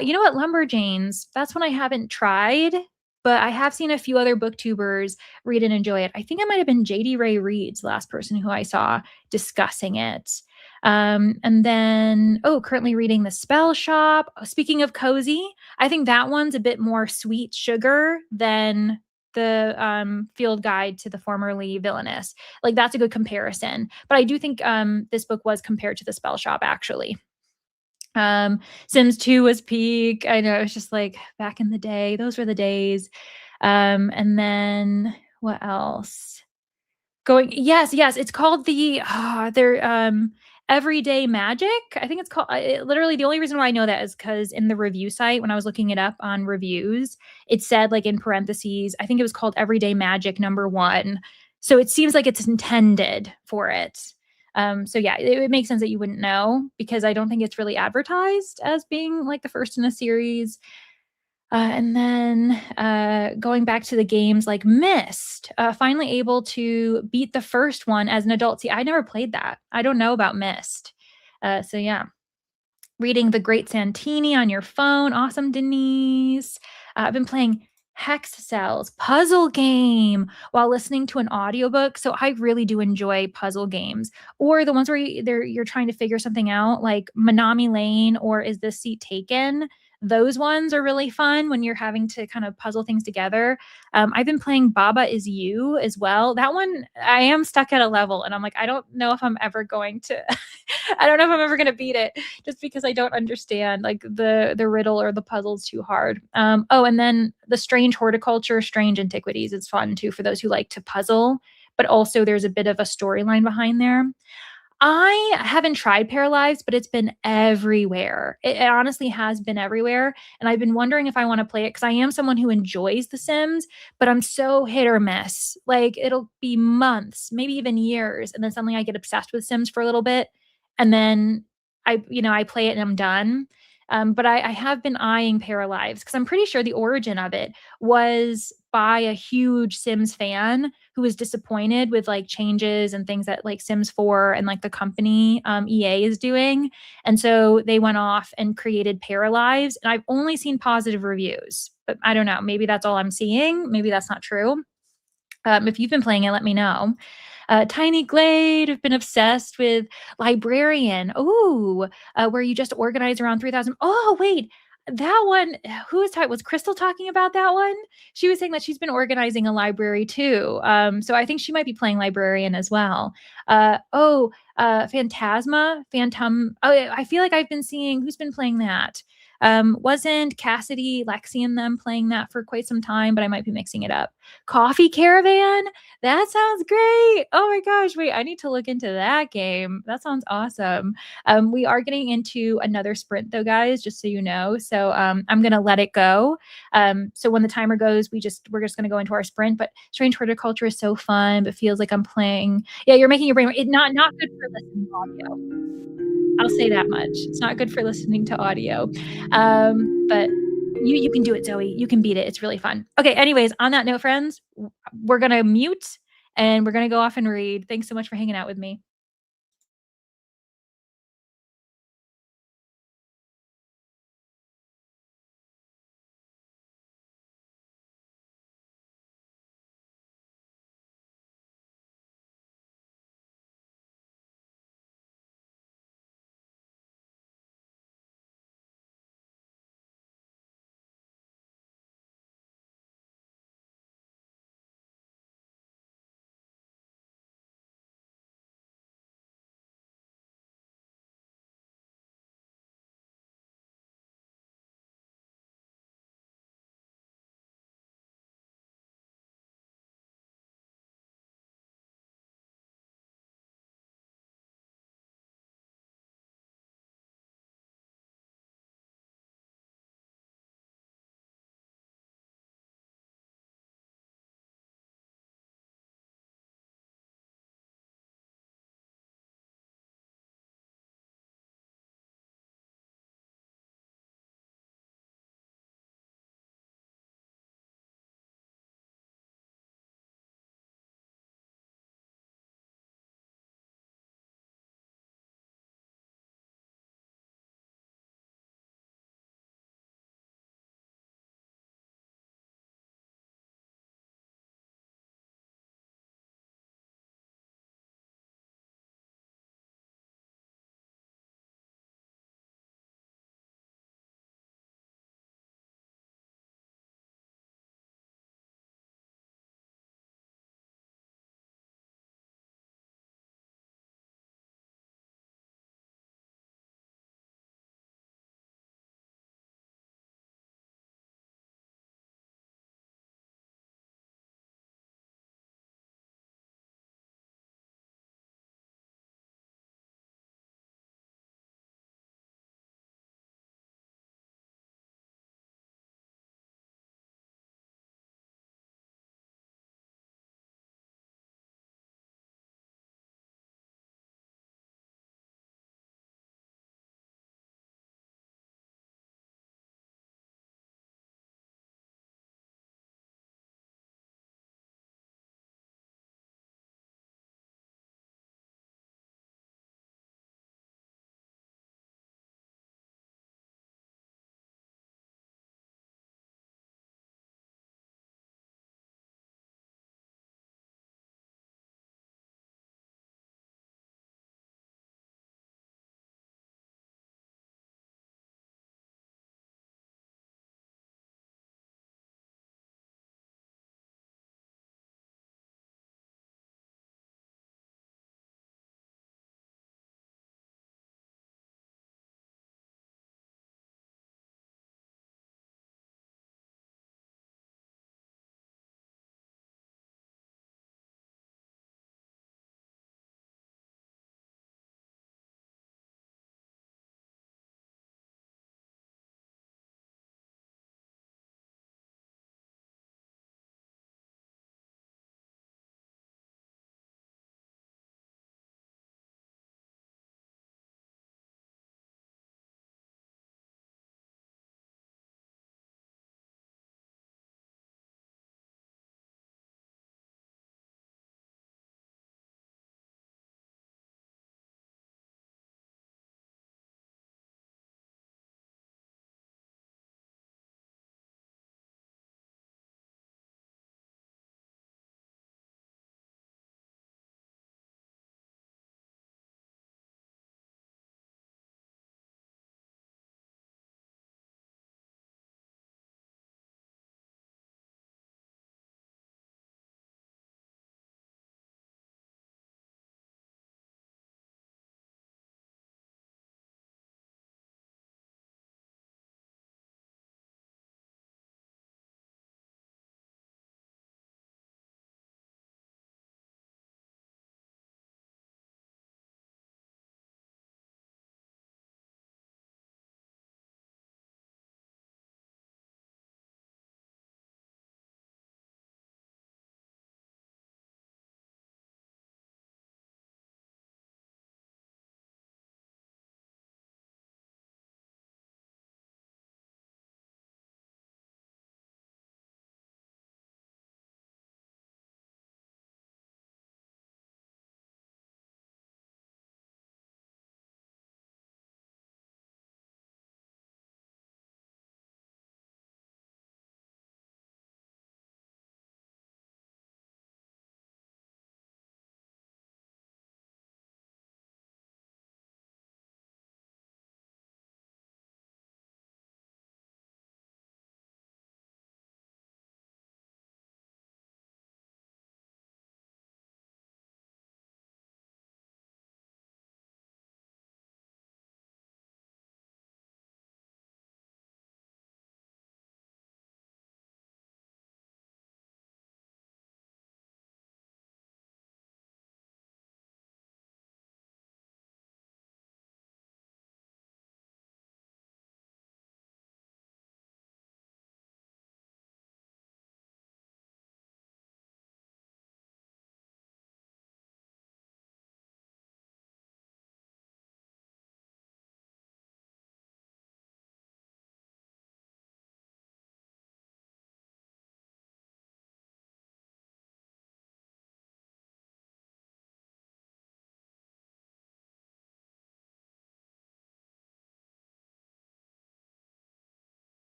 You know what? Lumberjanes, that's one I haven't tried, but I have seen a few other booktubers read and enjoy it. I think it might have been JD Ray Reed's last person who I saw discussing it. And then, currently reading The Spell Shop. Speaking of cozy, I think that one's a bit more sweet sugar than the Field Guide to the Formerly Villainous. Like that's a good comparison. But I do think this book was compared to The Spell Shop, actually. Sims 2 was peak. I know, it's just like back in the day. Those were the days. And then what else? Yes, it's called Everyday Magic. I think it's called literally the only reason why I know that is because in the review site when I was looking it up on reviews, it said like in parentheses, I think it was called Everyday Magic #1. So it seems like it's intended for it. So yeah, it makes sense that you wouldn't know because I don't think it's really advertised as being like the first in a series. And then going back to the games like Myst, finally able to beat the first one as an adult. See, I never played that. I don't know about Myst. So yeah. Reading The Great Santini on your phone. Awesome, Denise. I've been playing Hex Cells puzzle game while listening to an audiobook. So I really do enjoy puzzle games or the ones where you're trying to figure something out like Manami Lane or Is This Seat Taken? Those ones are really fun when you're having to kind of puzzle things together. I've been playing Baba Is You as well. That one, I am stuck at a level and I'm like, I don't know if I'm ever going to, I don't know if I'm ever going to beat it just because I don't understand like the riddle or the puzzle's too hard. And then the Strange Horticulture, Strange Antiquities is fun too for those who like to puzzle, but also there's a bit of a storyline behind there. I haven't tried Paralyzed, but it's been everywhere. It honestly has been everywhere. And I've been wondering if I want to play it because I am someone who enjoys The Sims, but I'm so hit or miss. Like it'll be months, maybe even years. And then suddenly I get obsessed with Sims for a little bit. And then I play it and I'm done. But I have been eyeing Paralyzed because I'm pretty sure the origin of it was by a huge Sims fan who was disappointed with like changes and things that like Sims 4 and like the company EA is doing. And so they went off and created Paralyzed. And I've only seen positive reviews, but I don't know. Maybe that's all I'm seeing. Maybe that's not true. If you've been playing it, let me know. Tiny Glade, have been obsessed with Librarian. Where you just organize around 3,000. Oh, wait, that one. Was Crystal talking about that one? She was saying that she's been organizing a library too. So I think she might be playing Librarian as well. Phantasma, Phantom. Oh, I feel like I've been seeing who's been playing that. Wasn't Cassidy, Lexi, and them playing that for quite some time, but I might be mixing it up. Coffee Caravan? That sounds great. Oh my gosh, wait, I need to look into that game. That sounds awesome. We are getting into another sprint though, guys, just so you know. So I'm gonna let it go. So when the timer goes, we're just gonna go into our sprint. But strange horticulture is so fun, but feels like I'm playing. Yeah, you're making your brain. It not good for listening to audio. I'll say that much. It's not good for listening to audio. But you can do it, Zoe. You can beat it. It's really fun. Okay. Anyways, on that note, friends, we're gonna mute and we're gonna go off and read. Thanks so much for hanging out with me.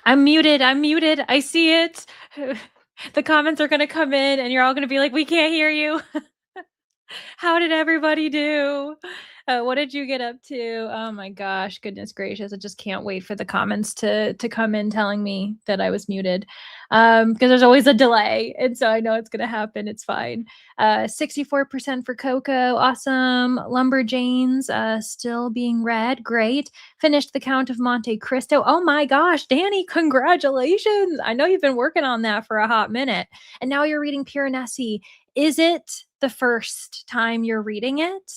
I'm muted. I'm muted. I see it. The comments are going to come in and you're all going to be like, we can't hear you. How did everybody do? What did you get up to? Oh my gosh, goodness gracious. I just can't wait for the comments to come in telling me that I was muted. Because there's always a delay. And so I know it's going to happen. It's fine. 64% for Coco. Awesome. Lumberjanes still being read. Great. Finished The Count of Monte Cristo. Oh my gosh, Danny, congratulations. I know you've been working on that for a hot minute. And now you're reading Piranesi. Is it the first time you're reading it?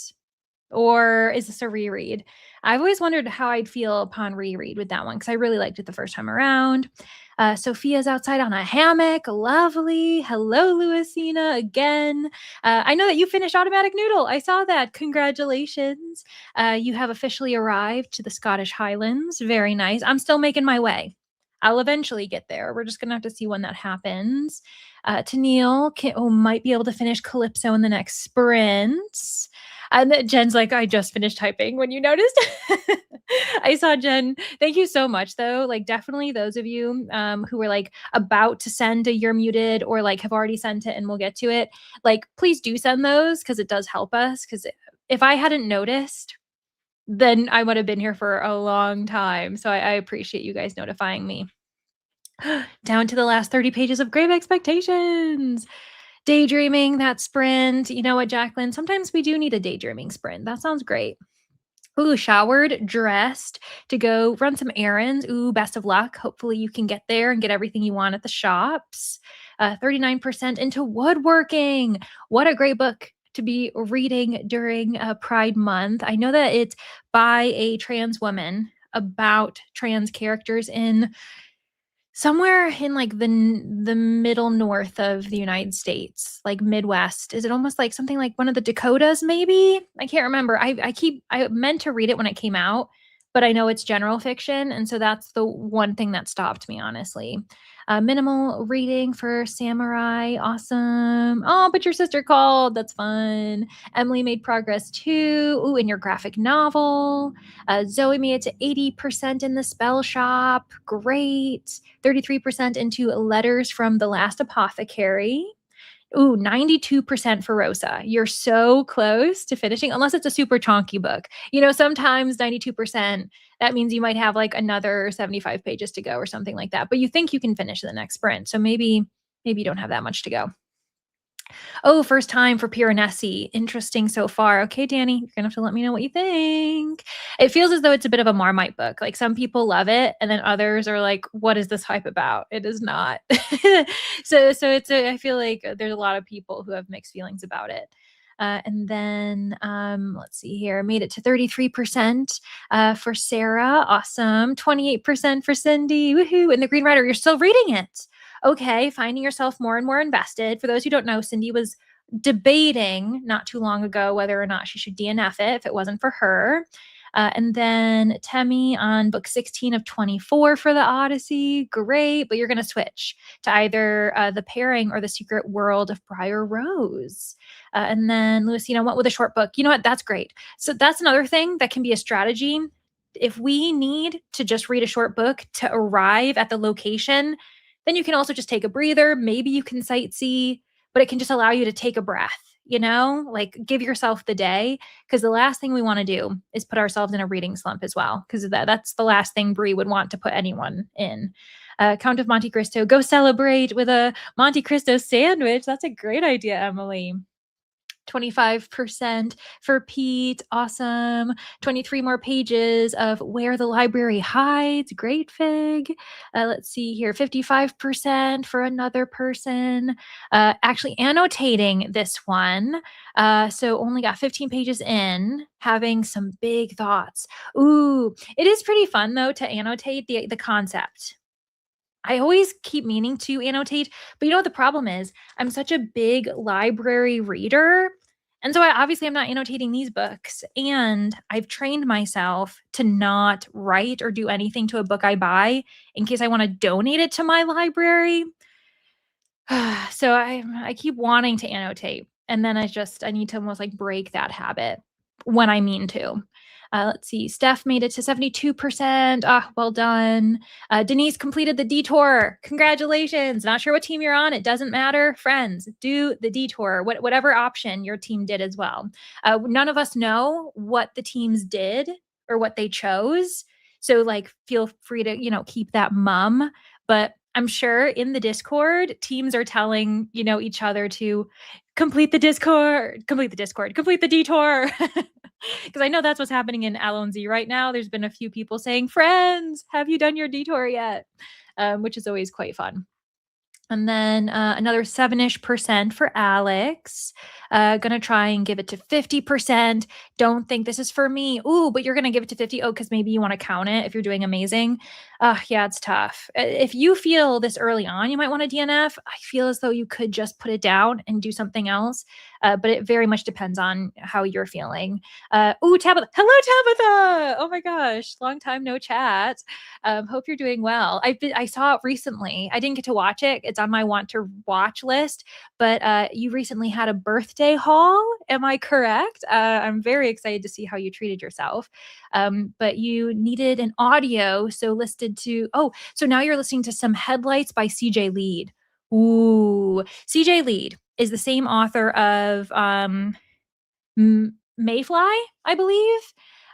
Or is this a reread? I've always wondered how I'd feel upon reread with that one because I really liked it the first time around. Sophia's outside on a hammock. Lovely. Hello, Louisina, again. I know that you finished Automatic Noodle. I saw that. Congratulations. You have officially arrived to the Scottish Highlands. Very nice. I'm still making my way. I'll eventually get there. We're just going to have to see when that happens. Tennille might be able to finish Calypso in the next sprint. And Jen's like, I just finished typing when you noticed. I saw Jen. Thank you so much, though. Like, definitely those of you who were like about to send a You're Muted or like have already sent it and we'll get to it. Like, please do send those because it does help us. Because if I hadn't noticed, then I would have been here for a long time. So I appreciate you guys notifying me. Down to the last 30 pages of Grave Expectations. Daydreaming, that sprint. You know what, Jacqueline? Sometimes we do need a daydreaming sprint. That sounds great. Ooh, showered, dressed to go run some errands. Ooh, best of luck. Hopefully you can get there and get everything you want at the shops. 39% into woodworking. What a great book to be reading during Pride Month. I know that it's by a trans woman about trans characters in somewhere in like the middle north of the United States, like Midwest. Is it almost like something like one of the Dakotas, maybe? I can't remember. I meant to read it when it came out, but I know it's general fiction. And so that's the one thing that stopped me, honestly. Minimal reading for Samurai. Awesome. Oh, but your sister called. That's fun. Emily made progress too. Ooh, in your graphic novel. Zoe made it to 80% in the spell shop. Great. 33% into letters from the last apothecary. Ooh, 92% for Rosa. You're so close to finishing, unless it's a super chonky book. You know, sometimes 92%, that means you might have like another 75 pages to go or something like that. But you think you can finish the next sprint. So maybe you don't have that much to go. Oh, first time for Piranesi. Interesting so far. Okay, Danny, you're going to have to let me know what you think. It feels as though it's a bit of a Marmite book. Like some people love it and then others are like, what is this hype about? It is not. So I feel like there's a lot of people who have mixed feelings about it. And then let's see here, made it to 33% for Sarah. Awesome. 28% for Cindy. Woohoo. And the Green Rider, you're still reading it. Okay, finding yourself more and more invested. For those who don't know, Cindy was debating not too long ago whether or not she should DNF it if it wasn't for her. And then Temi on book 16 of 24 for the Odyssey. Great, but you're going to switch to either the pairing or the secret world of Briar Rose. And then Lucina went with a short book. You know what? That's great. So that's another thing that can be a strategy. If we need to just read a short book to arrive at the location, then you can also just take a breather. Maybe you can sightsee, but it can just allow you to take a breath, you know, like give yourself the day. Because the last thing we want to do is put ourselves in a reading slump as well. Because that's the last thing Brie would want to put anyone in. Count of Monte Cristo, go celebrate with a Monte Cristo sandwich. That's a great idea, Emily. 25% for Pete. Awesome. 23 more pages of Where the Library Hides. Great, Fig. Let's see here. 55% for another person. Actually annotating this one. So only got 15 pages in, having some big thoughts. Ooh, it is pretty fun though to annotate the concept. I always keep meaning to annotate, but you know what the problem is? I'm such a big library reader. And so obviously I'm not annotating these books. And I've trained myself to not write or do anything to a book I buy in case I want to donate it to my library. So I keep wanting to annotate. And then I need to almost like break that habit when I mean to. Let's see. Steph made it to 72%. Ah, well done. Denise completed the detour. Congratulations. Not sure what team you're on. It doesn't matter. Friends, do the detour, whatever option your team did as well. None of us know what the teams did or what they chose. So like feel free to, keep that mum. But I'm sure in the Discord, teams are telling, each other to complete the Discord, complete the detour. Because I know that's what's happening in Alonzi right now. There's been a few people saying, friends, have you done your detour yet? Which is always quite fun. And then another 7-ish% for Alex. Gonna try and give it to 50%. Don't think this is for me. Ooh, but you're gonna give it to 50. Oh, because maybe you want to count it if you're doing amazing. Yeah, it's tough. If you feel this early on, you might want a DNF. I feel as though you could just put it down and do something else. But it very much depends on how you're feeling. Ooh, Tabitha. Hello, Tabitha. Oh my gosh. Long time no chat. Hope you're doing well. I saw it recently. I didn't get to watch it. It's on my want to watch list, but you recently had a birthday haul. Am I correct? I'm very excited to see how you treated yourself. But you needed an audio, so listed to, so now you're listening to Some Headlights by CJ Lead. Ooh, CJ Lead is the same author of Mayfly, I believe.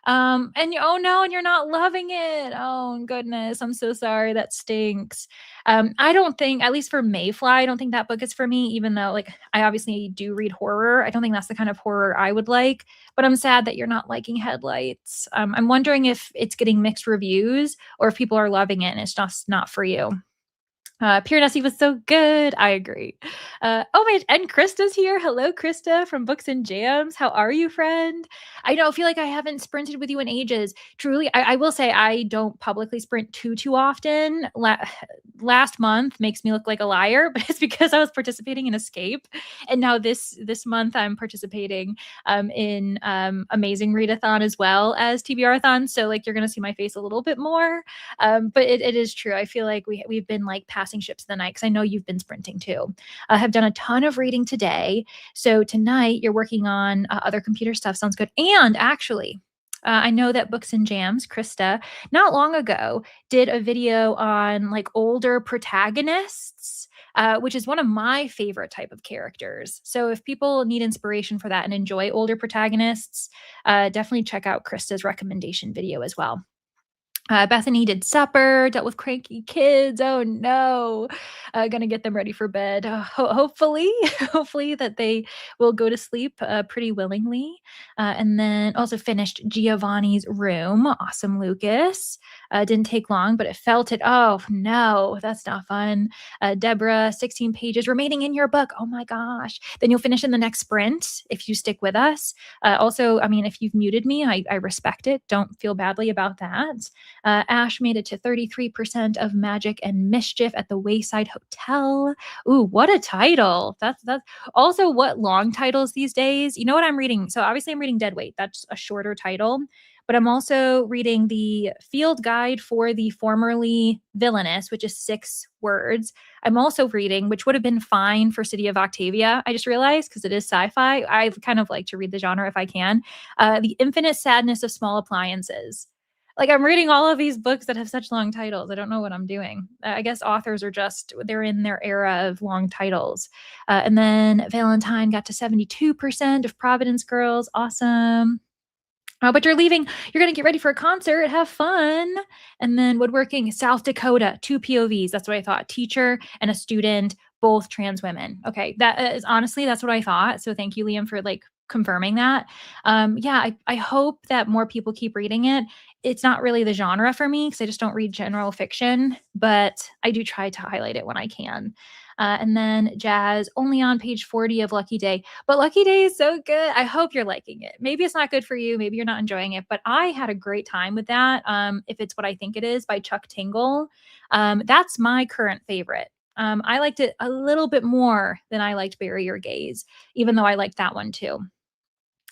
And oh no, and you're not loving it. Oh goodness, I'm so sorry. That stinks. I don't think, at least for Mayfly, I don't think that book is for me, even though like I obviously do read horror. I don't think that's the kind of horror I would like, but I'm sad that you're not liking Headlights. I'm wondering if it's getting mixed reviews or if people are loving it and it's just not for you. Pure Nessie was so good. I agree. And Krista's here. Hello, Krista from Books and Jams. How are you, friend? I don't feel like I haven't sprinted with you in ages. Truly, I will say I don't publicly sprint too often. Last month makes me look like a liar, but it's because I was participating in Escape, and now this month I'm participating in Amazing Readathon as well as TBRathon. So like you're gonna see my face a little bit more. But it is true. I feel like we've been like passing ships in the night because I know you've been sprinting too. I have done a ton of reading today. So tonight you're working on other computer stuff. Sounds good. And actually, I know that Books and Jams, Krista, not long ago did a video on like older protagonists, which is one of my favorite type of characters. So if people need inspiration for that and enjoy older protagonists, definitely check out Krista's recommendation video as well. Bethany did supper, dealt with cranky kids. Oh no, gonna get them ready for bed. Hopefully, hopefully that they will go to sleep pretty willingly. And then also finished Giovanni's room. Awesome, Lucas. Didn't take long, but it felt it. Oh no, that's not fun. Deborah, 16 pages remaining in your book. Oh my gosh. Then you'll finish in the next sprint if you stick with us. Also, I mean, if you've muted me, I respect it. Don't feel badly about that. Ash made it to 33% of Magic and Mischief at the Wayside Hotel. Ooh, what a title. That's also what long titles these days. You know what I'm reading? So obviously I'm reading Deadweight. That's a shorter title. But I'm also reading the field guide for the formerly villainous, which is 6 words. I'm also reading, which would have been fine for City of Octavia, I just realized, because it is sci-fi. I kind of like to read the genre if I can. The Infinite Sadness of Small Appliances. Like I'm reading all of these books that have such long titles. I don't know what I'm doing. I guess authors are they're in their era of long titles. And then Valentine got to 72% of Providence Girls. Awesome. But you're leaving. You're going to get ready for a concert. Have fun. And then woodworking, South Dakota, 2 POVs. That's what I thought. Teacher and a student, both trans women. Okay. That is honestly, that's what I thought. So thank you, Liam, for like confirming that. Yeah, I hope that more people keep reading it. It's not really the genre for me because I just don't read general fiction, but I do try to highlight it when I can. And then Jazz, only on page 40 of Lucky Day. But Lucky Day is so good. I hope you're liking it. Maybe it's not good for you. Maybe you're not enjoying it. But I had a great time with that. If it's what I think it is by Chuck Tingle. That's my current favorite. I liked it a little bit more than I liked Bury Your Gaze, even though I liked that one too.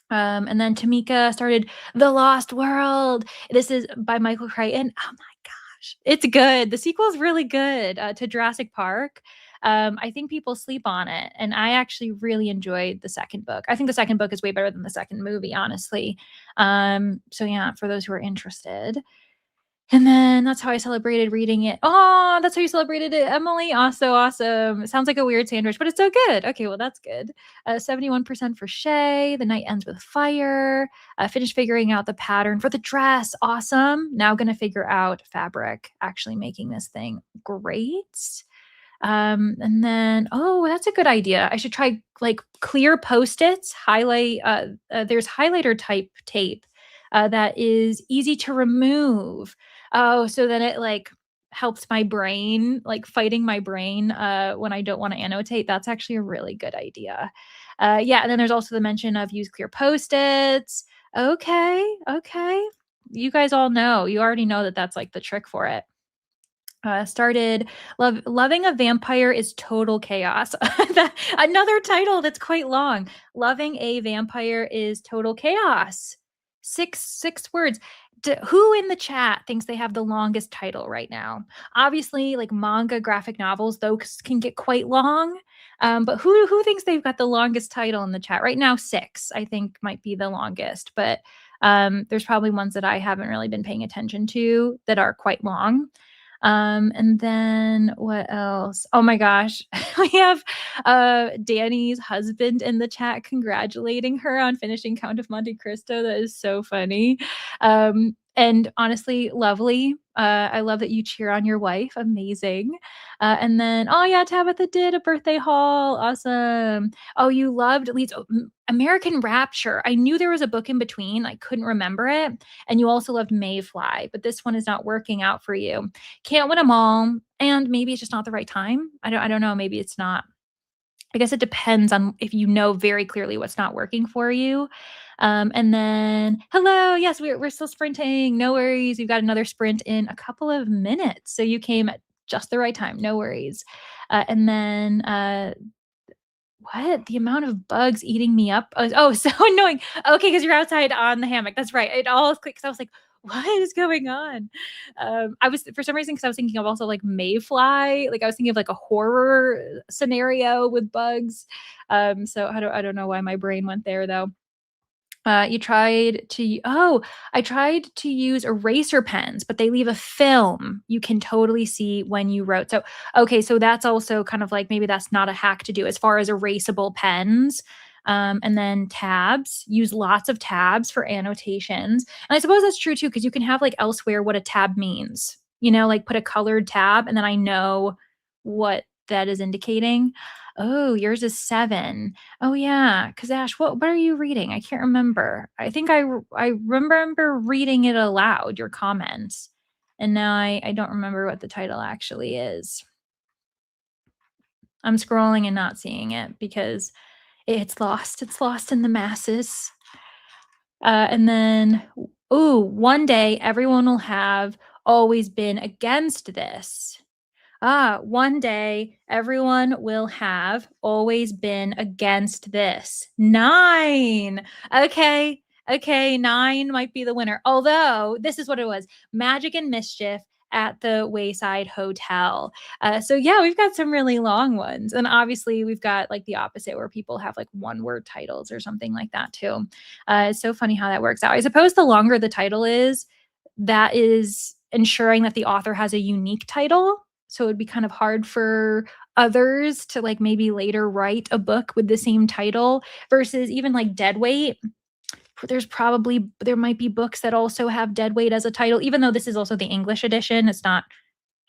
And then Tamika started The Lost World. This is by Michael Crichton. Oh my gosh, it's good. The sequel is really good to Jurassic Park. I think people sleep on it, and I actually really enjoyed the second book. I think the second book is way better than the second movie, honestly. So yeah, for those who are interested. And then that's how I celebrated reading it. Oh, that's how you celebrated it, Emily. Also awesome. It sounds like a weird sandwich, but it's so good. Okay, well, that's good. 71% for Shay. The night ends with fire. Finished figuring out the pattern for the dress. Awesome. Now going to figure out fabric, actually making this thing great. And then, oh, that's a good idea. I should try like clear post-its, there's highlighter type tape that is easy to remove. Oh, so then it like helps my brain, like fighting my brain when I don't want to annotate. That's actually a really good idea. Yeah, and then there's also the mention of use clear post-its. Okay, okay. You guys all know, you already know that that's like the trick for it. Started loving a vampire is total chaos. Another title that's quite long. Loving a vampire is total chaos. Six words. Who in the chat thinks they have the longest title right now? Obviously, like manga graphic novels, those can get quite long. But who thinks they've got the longest title in the chat right now? 6, I think, might be the longest. But there's probably ones that I haven't really been paying attention to that are quite long. And then what else? Oh my gosh. We have Danny's husband in the chat congratulating her on finishing Count of Monte Cristo. That is so funny. And honestly, lovely. I love that you cheer on your wife. Amazing. And then, oh yeah, Tabitha did a birthday haul. Awesome. Oh, you loved Leeds American Rapture. I knew there was a book in between. I couldn't remember it. And you also loved Mayfly, but this one is not working out for you. Can't win them all, and maybe it's just not the right time. I don't know, maybe it's not. I guess it depends on if you know very clearly what's not working for you. And then, hello, yes, we're still sprinting. No worries. We've got another sprint in a couple of minutes. So you came at just the right time. No worries. And then what? The amount of bugs eating me up? Oh, so annoying. Okay, because you're outside on the hammock. That's right. It all clicked. I was like, what is going on? I was for some reason because I was thinking of also like Mayfly. Like I was thinking of like a horror scenario with bugs. So I don't know why my brain went there though. I tried to use eraser pens, but they leave a film. You can totally see when you wrote. So, okay, so that's also kind of like maybe that's not a hack to do as far as erasable pens. And then tabs, use lots of tabs for annotations. And I suppose that's true too, because you can have like elsewhere what a tab means, like put a colored tab and then I know what that is indicating. Oh, yours is 7. Oh yeah, because Ash, what are you reading? I can't remember. I think I remember reading it aloud, your comments, and now I don't remember what the title actually is. I'm scrolling and not seeing it because it's lost. It's lost in the masses. And then, one day everyone will have always been against this. One day everyone will have always been against this. 9. Okay. Okay. 9 might be the winner. Although this is what it was. Magic and Mischief at the Wayside Hotel. So yeah, we've got some really long ones. And obviously we've got like the opposite where people have like 1-word titles or something like that too. It's so funny how that works out. I suppose the longer the title is, that is ensuring that the author has a unique title. So it would be kind of hard for others to like maybe later write a book with the same title versus even like Deadweight. There might be books that also have Deadweight as a title, even though this is also the English edition. It's not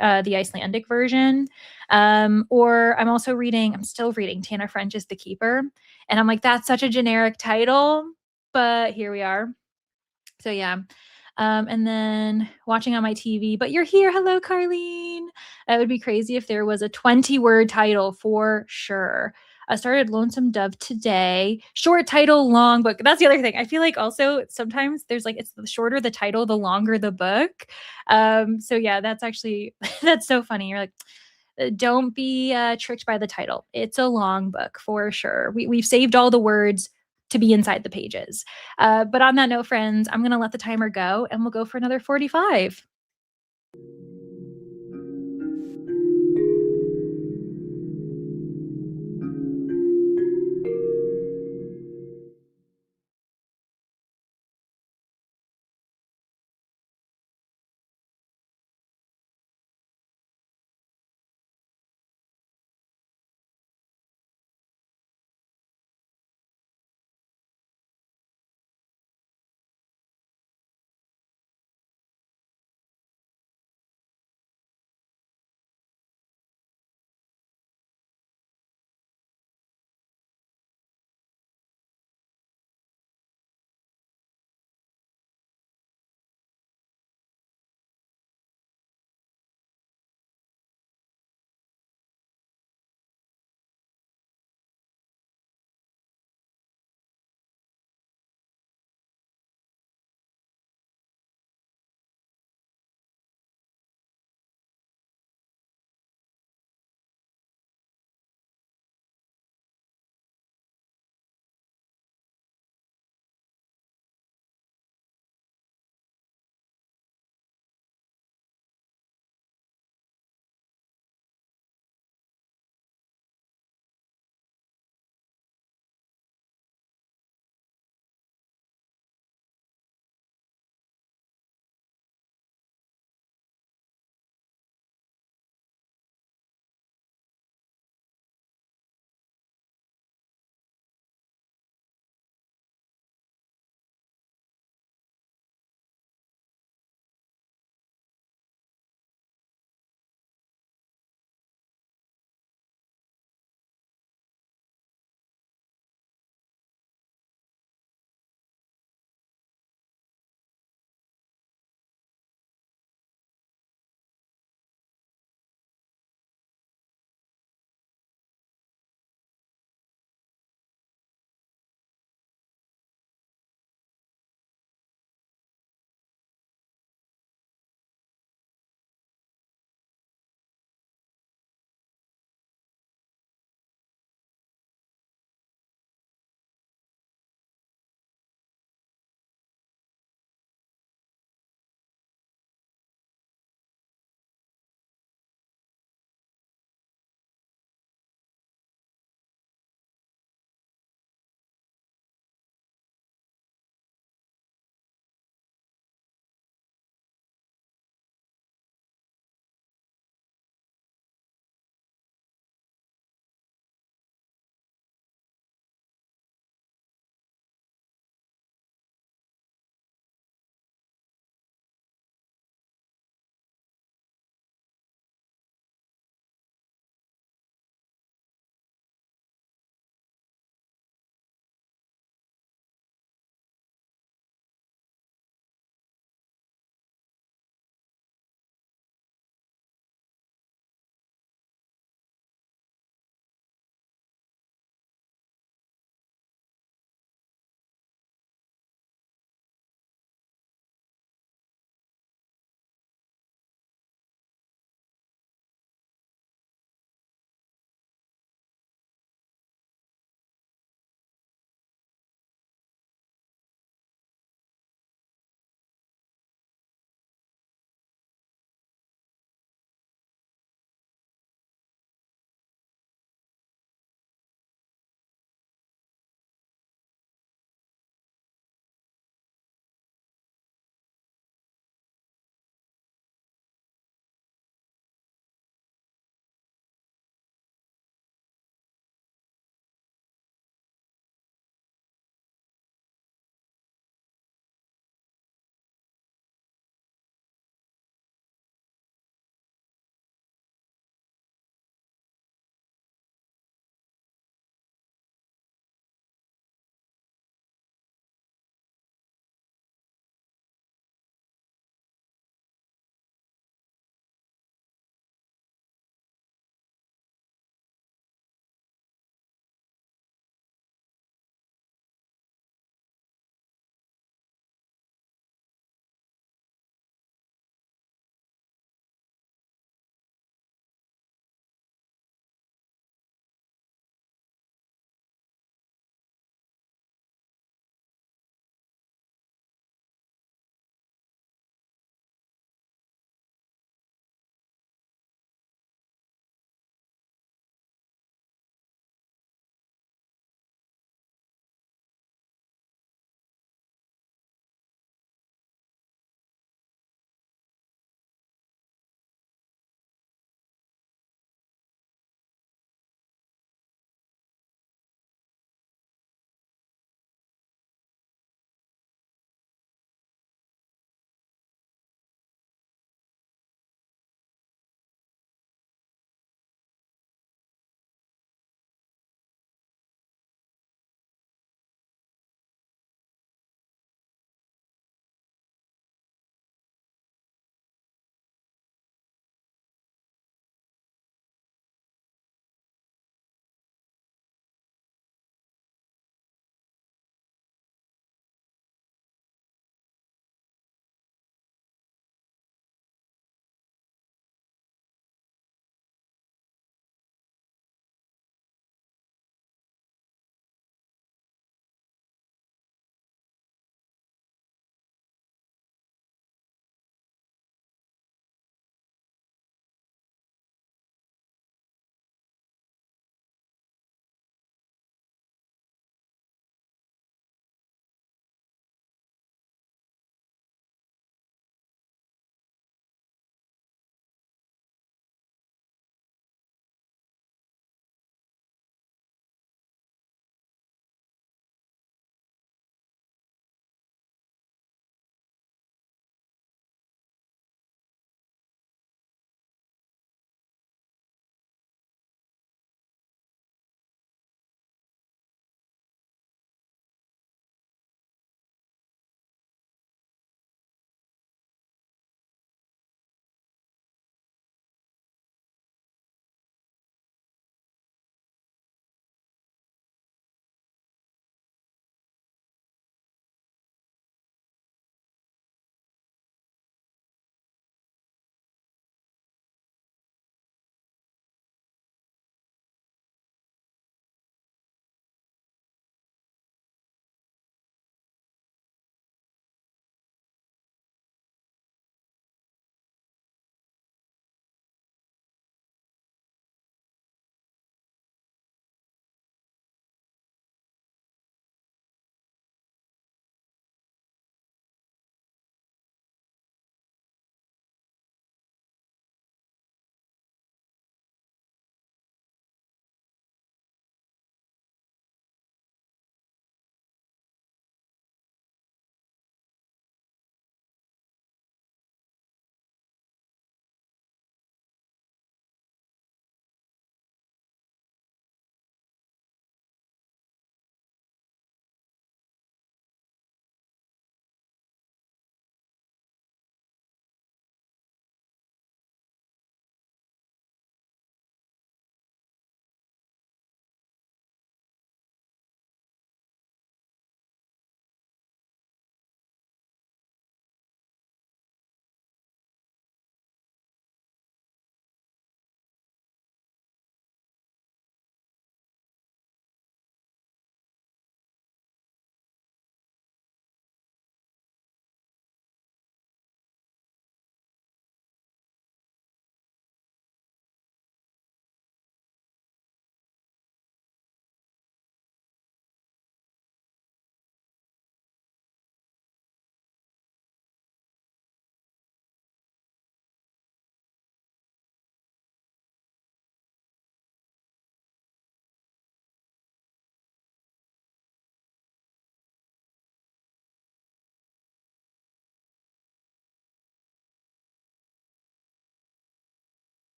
the Icelandic version. Or I'm still reading Tana French's The Keeper. And I'm like, that's such a generic title, but here we are. So yeah. And then watching on my TV, but you're here. Hello, Carlene. It would be crazy if there was a 20-word title for sure. I started Lonesome Dove today. Short title, long book. That's the other thing. I feel like also sometimes there's like, it's the shorter the title, the longer the book. So yeah, that's actually, that's so funny. You're like, don't be tricked by the title. It's a long book for sure. We've saved all the words to be inside the pages. But on that note, friends, I'm going to let the timer go and we'll go for another 45.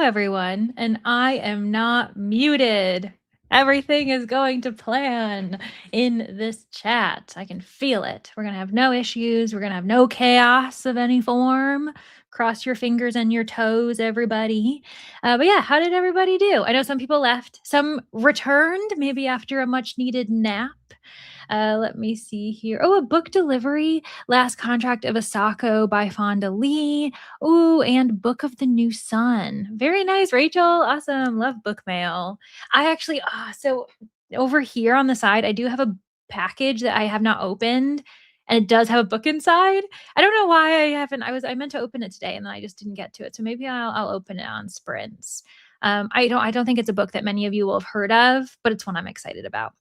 everyone, and I am not muted. Everything is going to plan in this chat. I can feel it. We're going to have no issues. We're going to have no chaos of any form. Cross your fingers and your toes, everybody. But yeah, how did everybody do? I know some people left, some returned, maybe after a much needed nap. Let me see here. Oh, a book delivery. Last Contract of Asako by Fonda Lee. Ooh, and Book of the New Sun. Very nice, Rachel. Awesome. Love book mail. I actually, so over here on the side, I do have a package that I have not opened. And it does have a book inside. I don't know why I haven't. I meant to open it today, and then I just didn't get to it. So maybe I'll open it on Sprints. I don't think it's a book that many of you will have heard of, but it's one I'm excited about.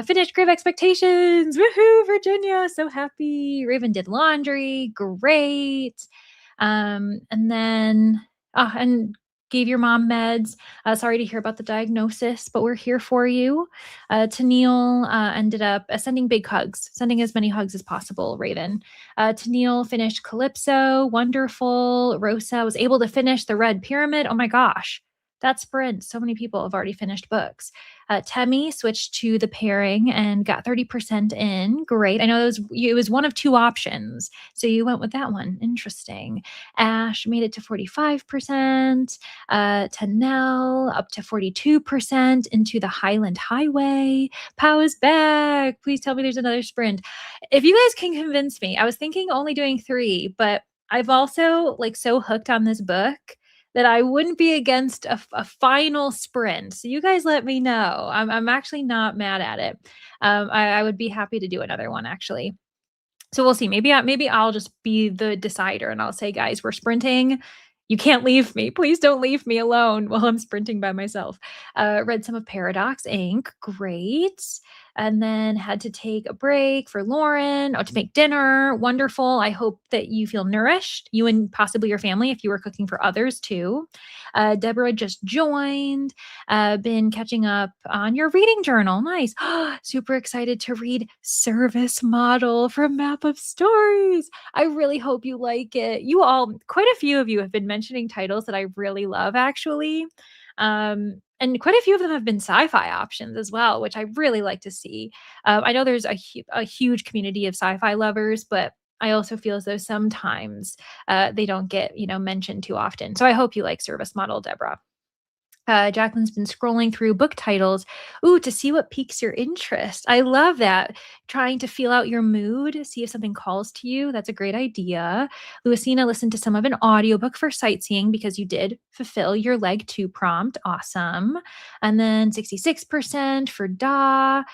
Finished Grave Expectations. Woohoo, Virginia. So happy. Raven did laundry. Great. And then, and gave your mom meds. Sorry to hear about the diagnosis, but we're here for you. Tennille ended up sending big hugs, sending as many hugs as possible, Raven. Tennille finished Calypso. Wonderful. Rosa was able to finish The Red Pyramid. Oh my gosh. That sprint. So many people have already finished books. Temmie switched to the pairing and got 30% in. Great. I know it was one of two options. So you went with that one. Interesting. Ash made it to 45%. Tanel up to 42% into the Highland Highway. Pow is back. Please tell me there's another sprint. If you guys can convince me, I was thinking only doing 3, but I've also so hooked on this book that I wouldn't be against a final sprint. So you guys let me know. I'm actually not mad at it. I would be happy to do another one, actually. So we'll see. Maybe I'll just be the decider and I'll say, guys, we're sprinting. You can't leave me. Please don't leave me alone while I'm sprinting by myself. Read some of Paradox Inc. Great. And then had to take a break for Lauren to make dinner. Wonderful. I hope that you feel nourished, you and possibly your family if you were cooking for others too. Deborah just joined. Been catching up on your reading journal. Nice. Super excited to read Service Model from Map of Stories. I really hope you like it. Quite a few of you have been mentioning titles that I really love, actually. And quite a few of them have been sci-fi options as well, which I really like to see. I know there's a huge community of sci-fi lovers, but I also feel as though sometimes they don't get mentioned too often. So I hope you like Service Model, Deborah. Jacqueline's been scrolling through book titles, to see what piques your interest. I love that. Trying to feel out your mood, see if something calls to you. That's a great idea. Louisina listened to some of an audiobook for sightseeing because you did fulfill your leg 2 prompt. Awesome. And then 66% for Da.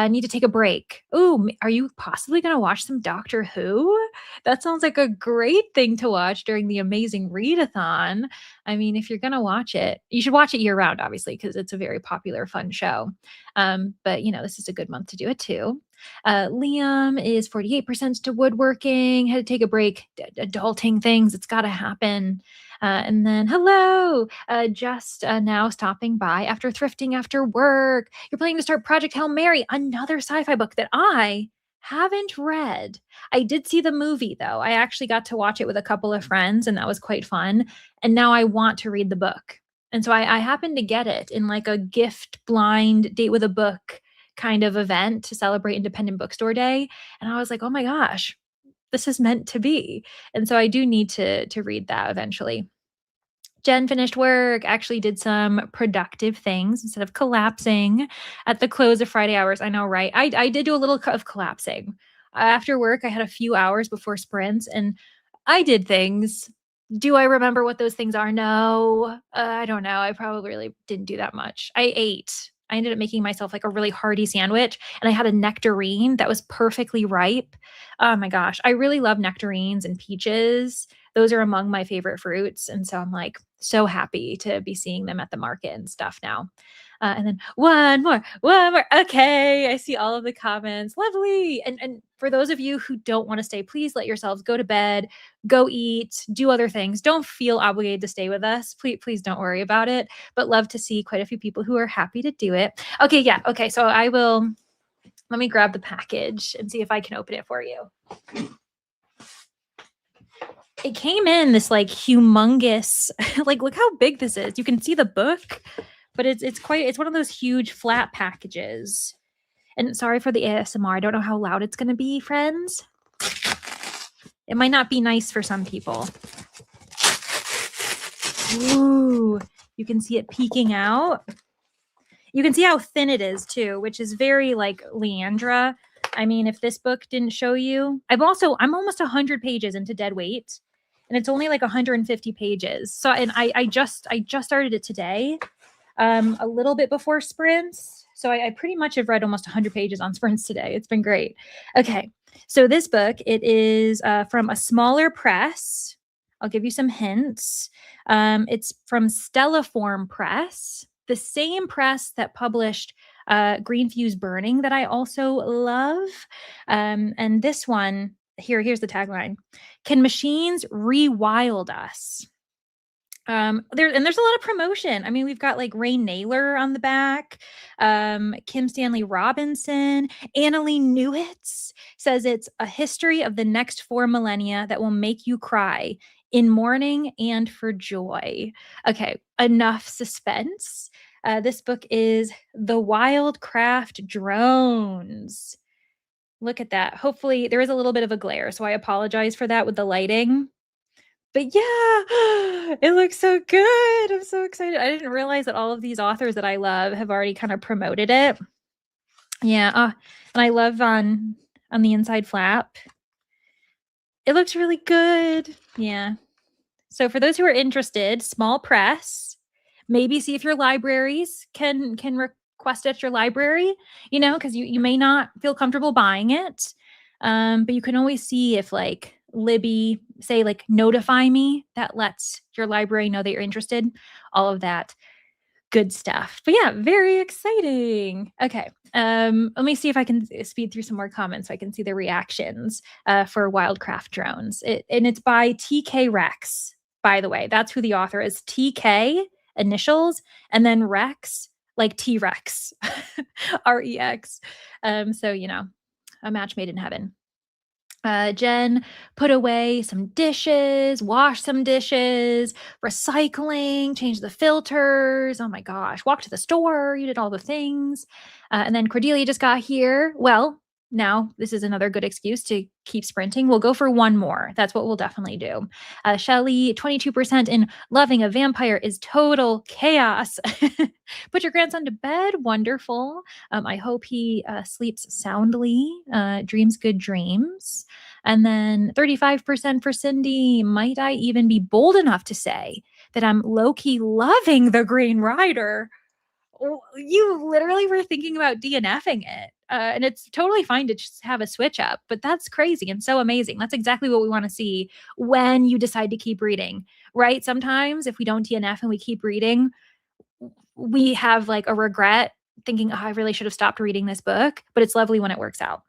Need to take a break. Are you possibly going to watch some Doctor Who? That sounds like a great thing to watch during the Amazing Readathon. I mean, if you're going to watch it, you should watch it year round, obviously, because it's a very popular, fun show. But, this is a good month to do it too. Liam is 48% to woodworking, had to take a break, adulting things. It's got to happen. And then, hello, just now stopping by after thrifting after work. You're planning to start Project Hail Mary, another sci-fi book that I haven't read. I did see the movie, though. I actually got to watch it with a couple of friends, and that was quite fun. And now I want to read the book. And so I happened to get it in a gift blind date with a book kind of event to celebrate Independent Bookstore Day. And I was like, oh my gosh, this is meant to be. And so I do need to read that eventually. Jen finished work, actually did some productive things instead of collapsing at the close of Friday hours. I know, right? I did do a little of collapsing. After work, I had a few hours before sprints and I did things. Do I remember what those things are? No, I don't know. I probably really didn't do that much. I ate. I ended up making myself a really hearty sandwich and I had a nectarine that was perfectly ripe. Oh my gosh. I really love nectarines and peaches. Those are among my favorite fruits. And so I'm so happy to be seeing them at the market and stuff now. And then one more. Okay. I see all of the comments. Lovely. And for those of you who don't want to stay, please let yourselves go to bed, go eat, do other things. Don't feel obligated to stay with us. Please don't worry about it, but love to see quite a few people who are happy to do it. Okay. Yeah. Okay. So let me grab the package and see if I can open it for you. It came in this like humongous, like look how big this is. You can see the book, but it's one of those huge flat packages. And sorry for the ASMR. I don't know how loud it's going to be, friends. It might not be nice for some people. Ooh, you can see it peeking out. You can see how thin it is too, which is very like Leandra. I mean, if this book didn't show you, I'm almost 100 pages into Dead Weight, and it's only like 150 pages. So, and I just started it today, a little bit before sprints. So I pretty much have read almost 100 pages on sprints today. It's been great. Okay, so this book, it is from a smaller press. I'll give you some hints. It's from Stellaform Press, the same press that published Green Fuse Burning that I also love. And this one, here's the tagline: Can machines rewild us? There's a lot of promotion. I mean, we've got like Ray Naylor on the back, Kim Stanley Robinson, Annalee Newitz says it's a history of the next 4 millennia that will make you cry in mourning and for joy. Okay, enough suspense. This book is The Wildcraft Drones. Look at that. Hopefully, there is a little bit of a glare, so I apologize for that with the lighting. But yeah, it looks so good. I'm so excited. I didn't realize that all of these authors that I love have already kind of promoted it. Yeah, and I love on the inside flap. It looks really good. Yeah. So for those who are interested, small press, maybe see if your libraries can request it at your library, because you may not feel comfortable buying it. But you can always see if like Libby say like notify me, that lets your library know that you're interested, all of that good stuff. But yeah, very exciting. Okay. Let me see if I can speed through some more comments so I can see the reactions for Wildcraft Drones. And it's by TK Rex, by the way. That's who the author is. TK initials and then Rex, like T-Rex, REX. So, a match made in heaven. Jen put away some dishes, washed some dishes, recycling, changed the filters. Oh my gosh, walked to the store, you did all the things. And then Cordelia just got here. Well, now this is another good excuse to keep sprinting. We'll go for one more. That's what we'll definitely do. Shelly, 22% in loving a vampire is total chaos. Put your grandson to bed. Wonderful. I hope he sleeps soundly, dreams good dreams. And then 35% for Cindy. Might I even be bold enough to say that I'm low-key loving the Green Rider? You literally were thinking about DNFing it. And it's totally fine to just have a switch up, but that's crazy and so amazing. That's exactly what we want to see when you decide to keep reading, right? Sometimes if we don't DNF and we keep reading, we have like a regret thinking, oh, I really should have stopped reading this book, but it's lovely when it works out.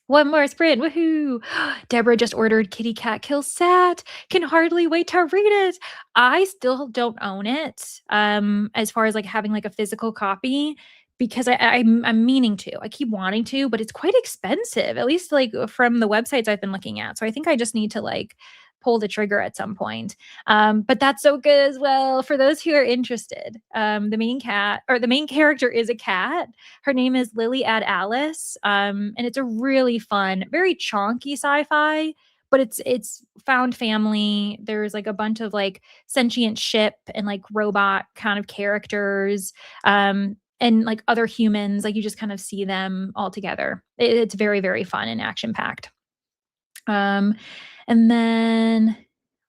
One more sprint. Woohoo. Deborah just ordered Kitty Cat Kills Sat. Can hardly wait to read it. I still don't own it, as far as like having like a physical copy, because I'm meaning to. I keep wanting to, but it's quite expensive, at least like from the websites I've been looking at. So I think I just need to like pull the trigger at some point. But that's so good as well. For those who are interested, the main character is a cat. Her name is Lily Ad Alice. And it's a really fun, very chonky sci-fi, but it's found family. There's like a bunch of like sentient ship and like robot kind of characters. And like other humans, like you just kind of see them all together. It's very, very fun and action packed. And then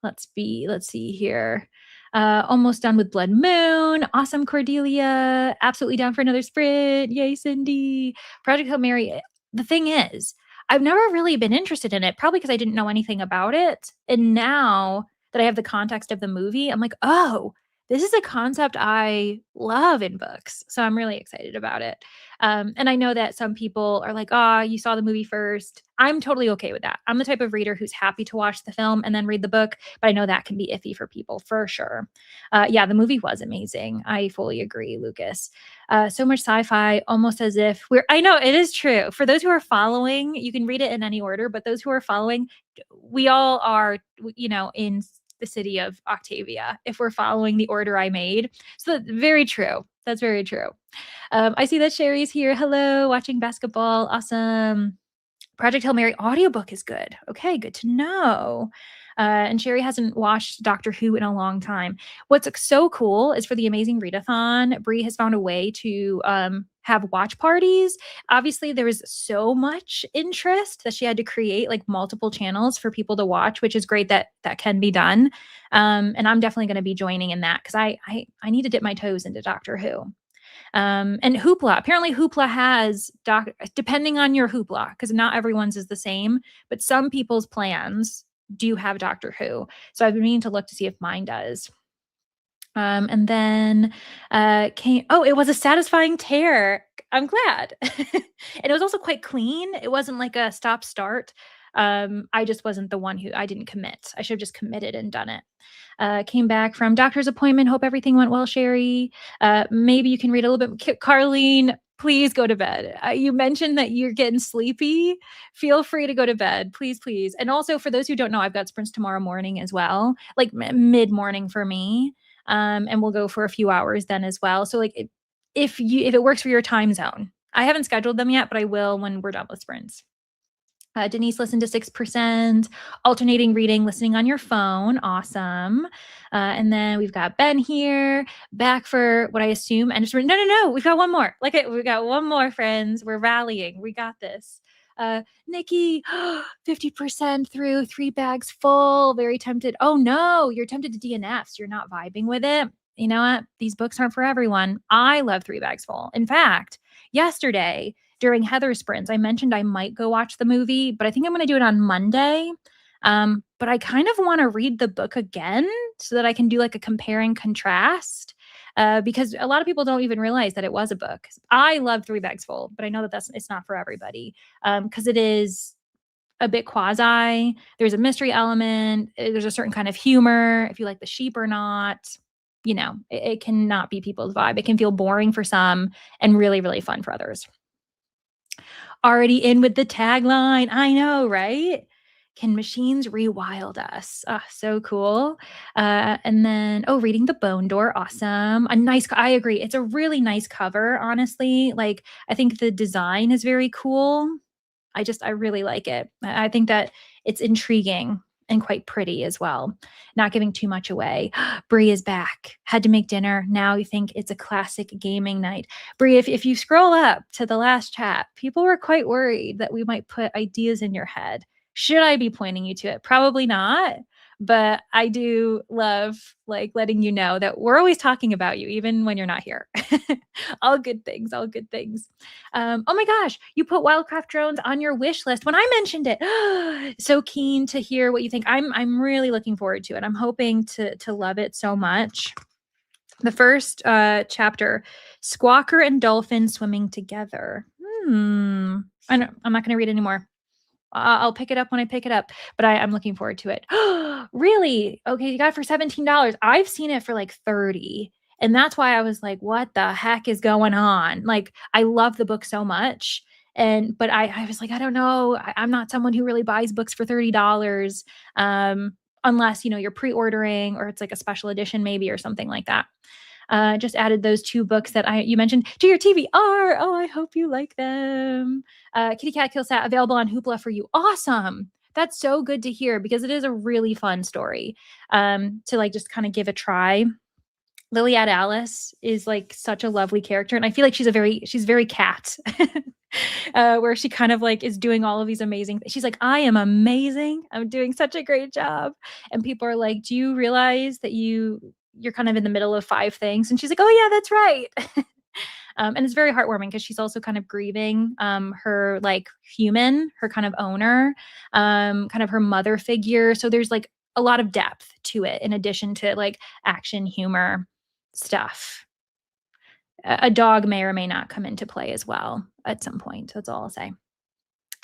let's see here. Almost done with Blood Moon. Awesome, Cordelia. Absolutely down for another sprint. Yay, Cindy. Project Hail Mary. The thing is, I've never really been interested in it, probably because I didn't know anything about it. And now that I have the context of the movie, I'm like, oh, this is a concept I love in books. So I'm really excited about it. And I know that some people are like, oh, you saw the movie first. I'm totally okay with that. I'm the type of reader who's happy to watch the film and then read the book, but I know that can be iffy for people for sure. Yeah, the movie was amazing. I fully agree, Lucas. So much sci-fi, almost as if I know it is true. For those who are following, you can read it in any order, but those who are following, we all are, in the city of Octavia, if we're following the order I made. So that's very true. That's very true. I see that Sherry's here. Hello, watching basketball. Awesome. Project Hail Mary audiobook is good. Okay, good to know. And Sherry hasn't watched Doctor Who in a long time. What's so cool is for the Amazing Readathon, Brie has found a way to have watch parties. Obviously, there was so much interest that she had to create like multiple channels for people to watch, which is great that that can be done. And I'm definitely going to be joining in that because I need to dip my toes into Doctor Who. And Hoopla, apparently Hoopla has depending on your Hoopla, because not everyone's is the same, but some people's plans do have Doctor Who. So I've been meaning to look to see if mine does. And then it was a satisfying tear. I'm glad. And it was also quite clean. It wasn't like a stop start. I just wasn't the one I didn't commit. I should have just committed and done it. Came back from doctor's appointment. Hope everything went well, Sherry. Maybe you can read a little bit. Carlene, please go to bed. You mentioned that you're getting sleepy. Feel free to go to bed, please, please. And also, for those who don't know, I've got sprints tomorrow morning as well, like mid morning for me. And we'll go for a few hours then as well. So like if it works for your time zone, I haven't scheduled them yet, but I will when we're done with sprints. Denise listened to 6%, alternating reading, listening on your phone. Awesome. And then we've got Ben here, back for what I assume. And just no. We've got one more. We got one more, friends. We're rallying. We got this. Nikki, 50% through, 3 bags full. Very tempted. Oh no, you're tempted to DNFs. You're not vibing with it. You know what? These books aren't for everyone. I love 3 bags full. In fact, yesterday, during Heather's sprints, I mentioned I might go watch the movie, but I think I'm going to do it on Monday. But I kind of want to read the book again so that I can do like a compare and contrast. Because a lot of people don't even realize that it was a book. I love 3 bags full, but I know that it's not for everybody. Because it is a bit quasi. There's a mystery element. There's a certain kind of humor. If you like the sheep or not, it cannot be people's vibe. It can feel boring for some and really, really fun for others. Already in with the tagline. I know, right? Can machines rewild us? Oh, so cool. And then, reading The Bone Door. Awesome. I agree. It's a really nice cover, honestly. Like, I think the design is very cool. I really like it. I think that it's intriguing and quite pretty as well. Not giving too much away. Bree is back. Had to make dinner. Now you think it's a classic gaming night. Bree, if you scroll up to the last chat, people were quite worried that we might put ideas in your head. Should I be pointing you to it? Probably not. But I do love letting you know that we're always talking about you, even when you're not here. All good things, all good things. Oh my gosh, you put Wildcraft drones on your wish list when I mentioned it. So keen to hear what you think. I'm really looking forward to it. I'm hoping to love it so much. The first chapter, Squawker and Dolphin swimming together. I'm not going to read anymore. I'll pick it up when I pick it up, but I'm looking forward to it. Really? Okay, you got it for $17. I've seen it for like 30. And that's why I was like, what the heck is going on? Like, I love the book so much. But I was like, I don't know. I'm not someone who really buys books for $30. Unless, you're pre-ordering or it's like a special edition maybe or something like that. Just added those 2 books that you mentioned to your TBR. Oh, I hope you like them. Kitty Cat Kill Sat available on Hoopla for you. Awesome. That's so good to hear because it is a really fun story to just kind of give a try. Liliad Alice is such a lovely character, and I feel like she's very cat. Where she kind of is doing all of these amazing things. She's like, I am amazing. I'm doing such a great job. And people are like, do you realize that you're kind of in the middle of 5 things? And she's like, oh yeah, that's right. And it's very heartwarming because she's also kind of grieving her human, her kind of owner, kind of her mother figure. So there's a lot of depth to it in addition to action, humor stuff. a dog may or may not come into play as well at some point. That's all I'll say.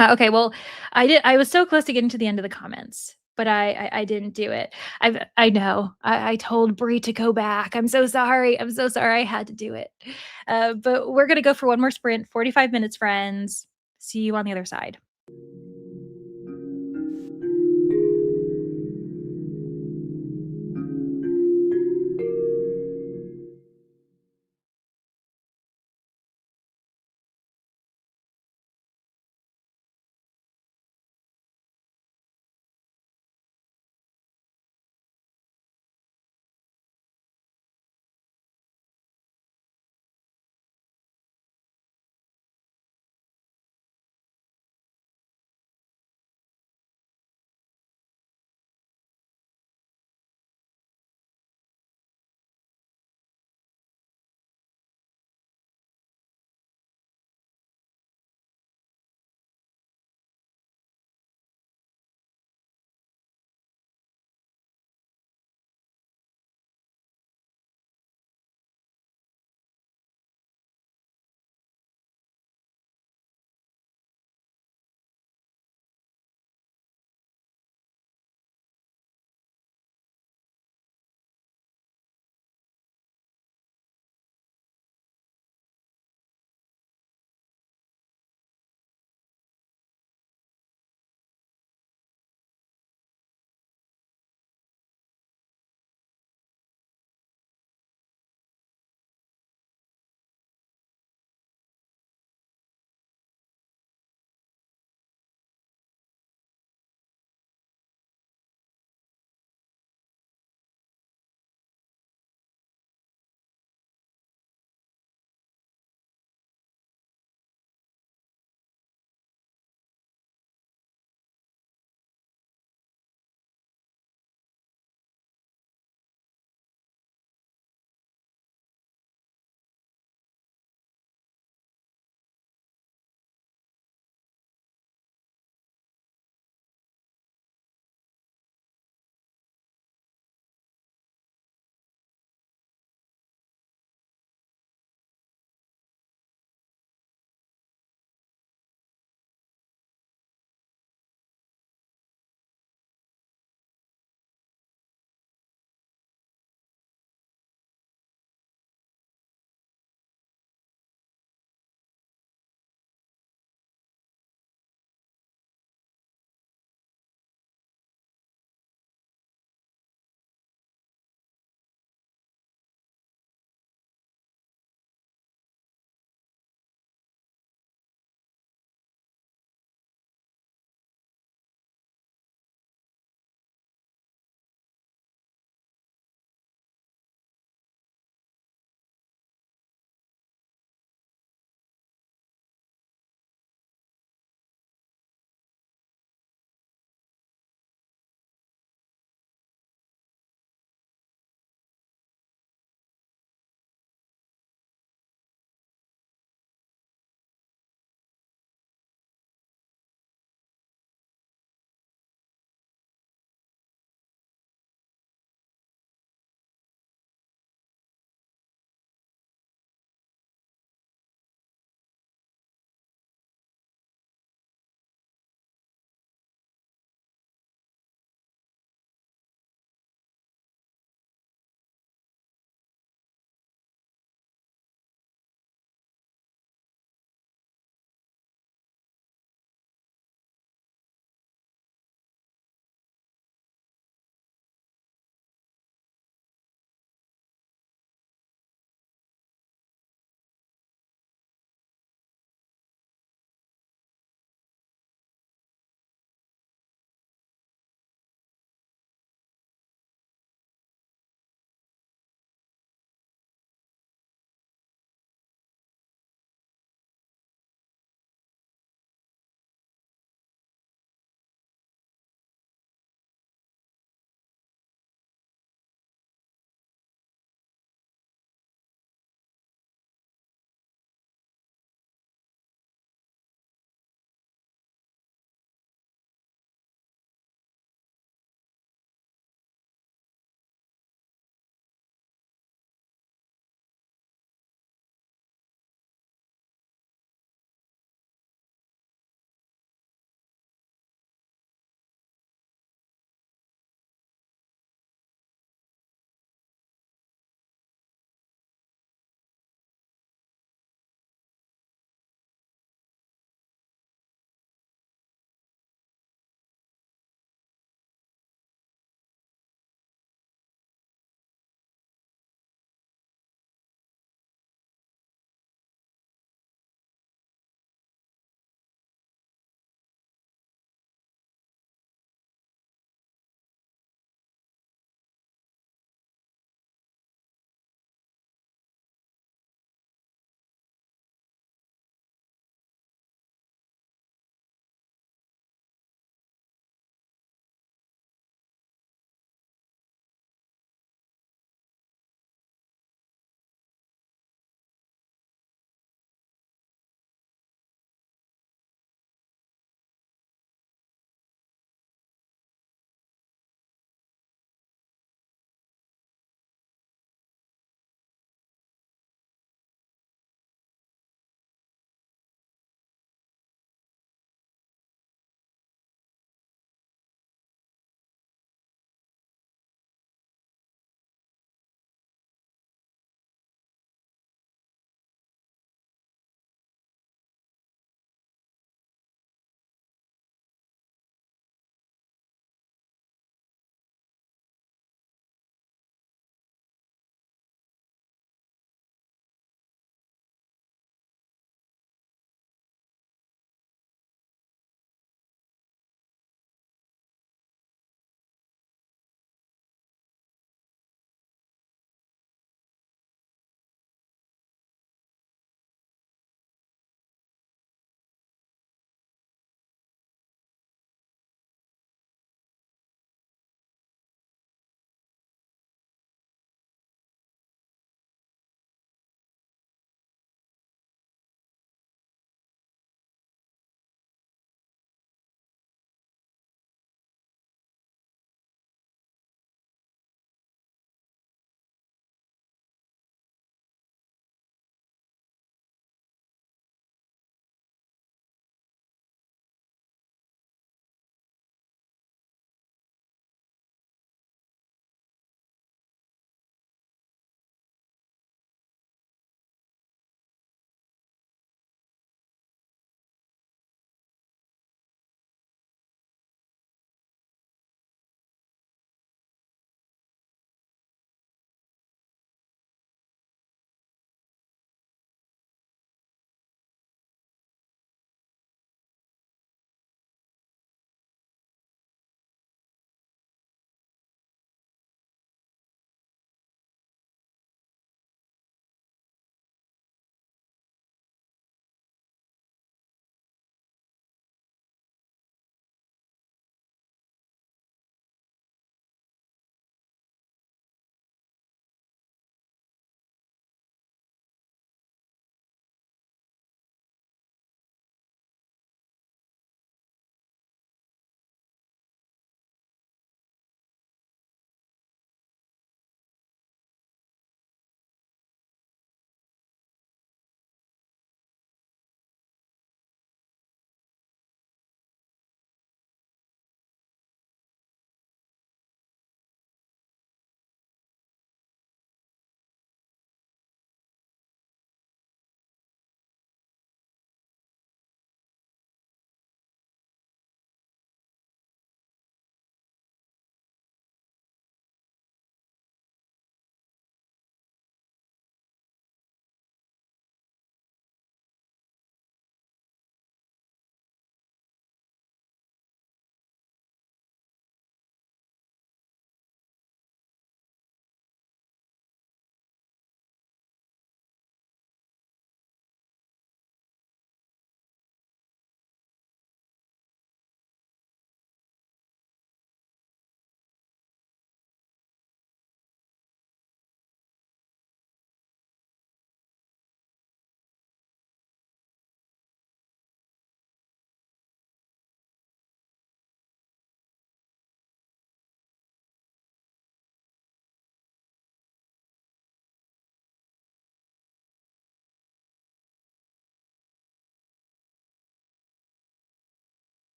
Okay, well, I was so close to getting to the end of the comments, but I didn't do it. I know. I told Bree to go back. I'm so sorry. I'm so sorry I had to do it. But we're gonna go for one more sprint, 45 minutes, friends. See you on the other side.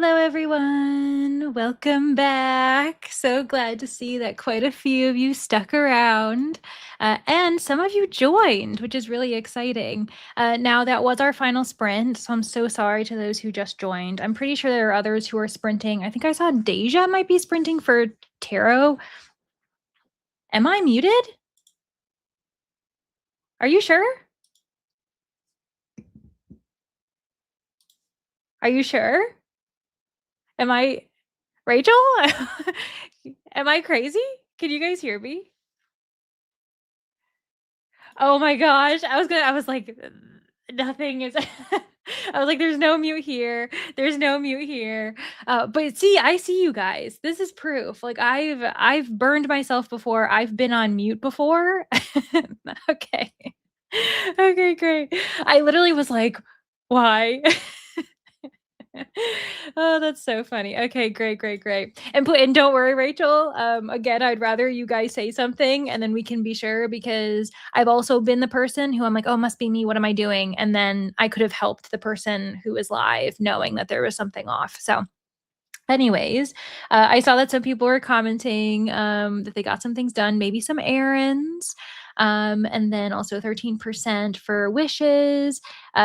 Hello, everyone. Welcome back. So glad to see that quite a few of you stuck around and some of you joined, which is really exciting. Now, that was our final sprint, so I'm so sorry to those who just joined. I'm pretty sure there are others who are sprinting. I think I saw Deja might be sprinting for tarot. Am I muted? Are you sure? Are you sure? Am I Rachel? Am I crazy? Can you guys hear me? Oh my gosh. I was like, nothing is I was like, there's no mute here. There's no mute here. But see, I see you guys. This is proof. Like I've burned myself before. I've been on mute before. Okay. Okay, great. I literally was like, why? Oh, that's so funny. Okay, great, great, great. And don't worry, Rachel. Again, I'd rather you guys say something and then we can be sure because I've also been the person who I'm like, oh, must be me. What am I doing? And then I could have helped the person who was live knowing that there was something off. So anyways, I saw that some people were commenting that they got some things done, maybe some errands, and then also 13% for wishes.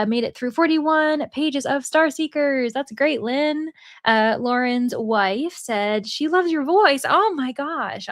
Made it through 41 pages of Star Seekers. That's great, Lynn. Lauren's wife said she loves your voice. Oh my gosh,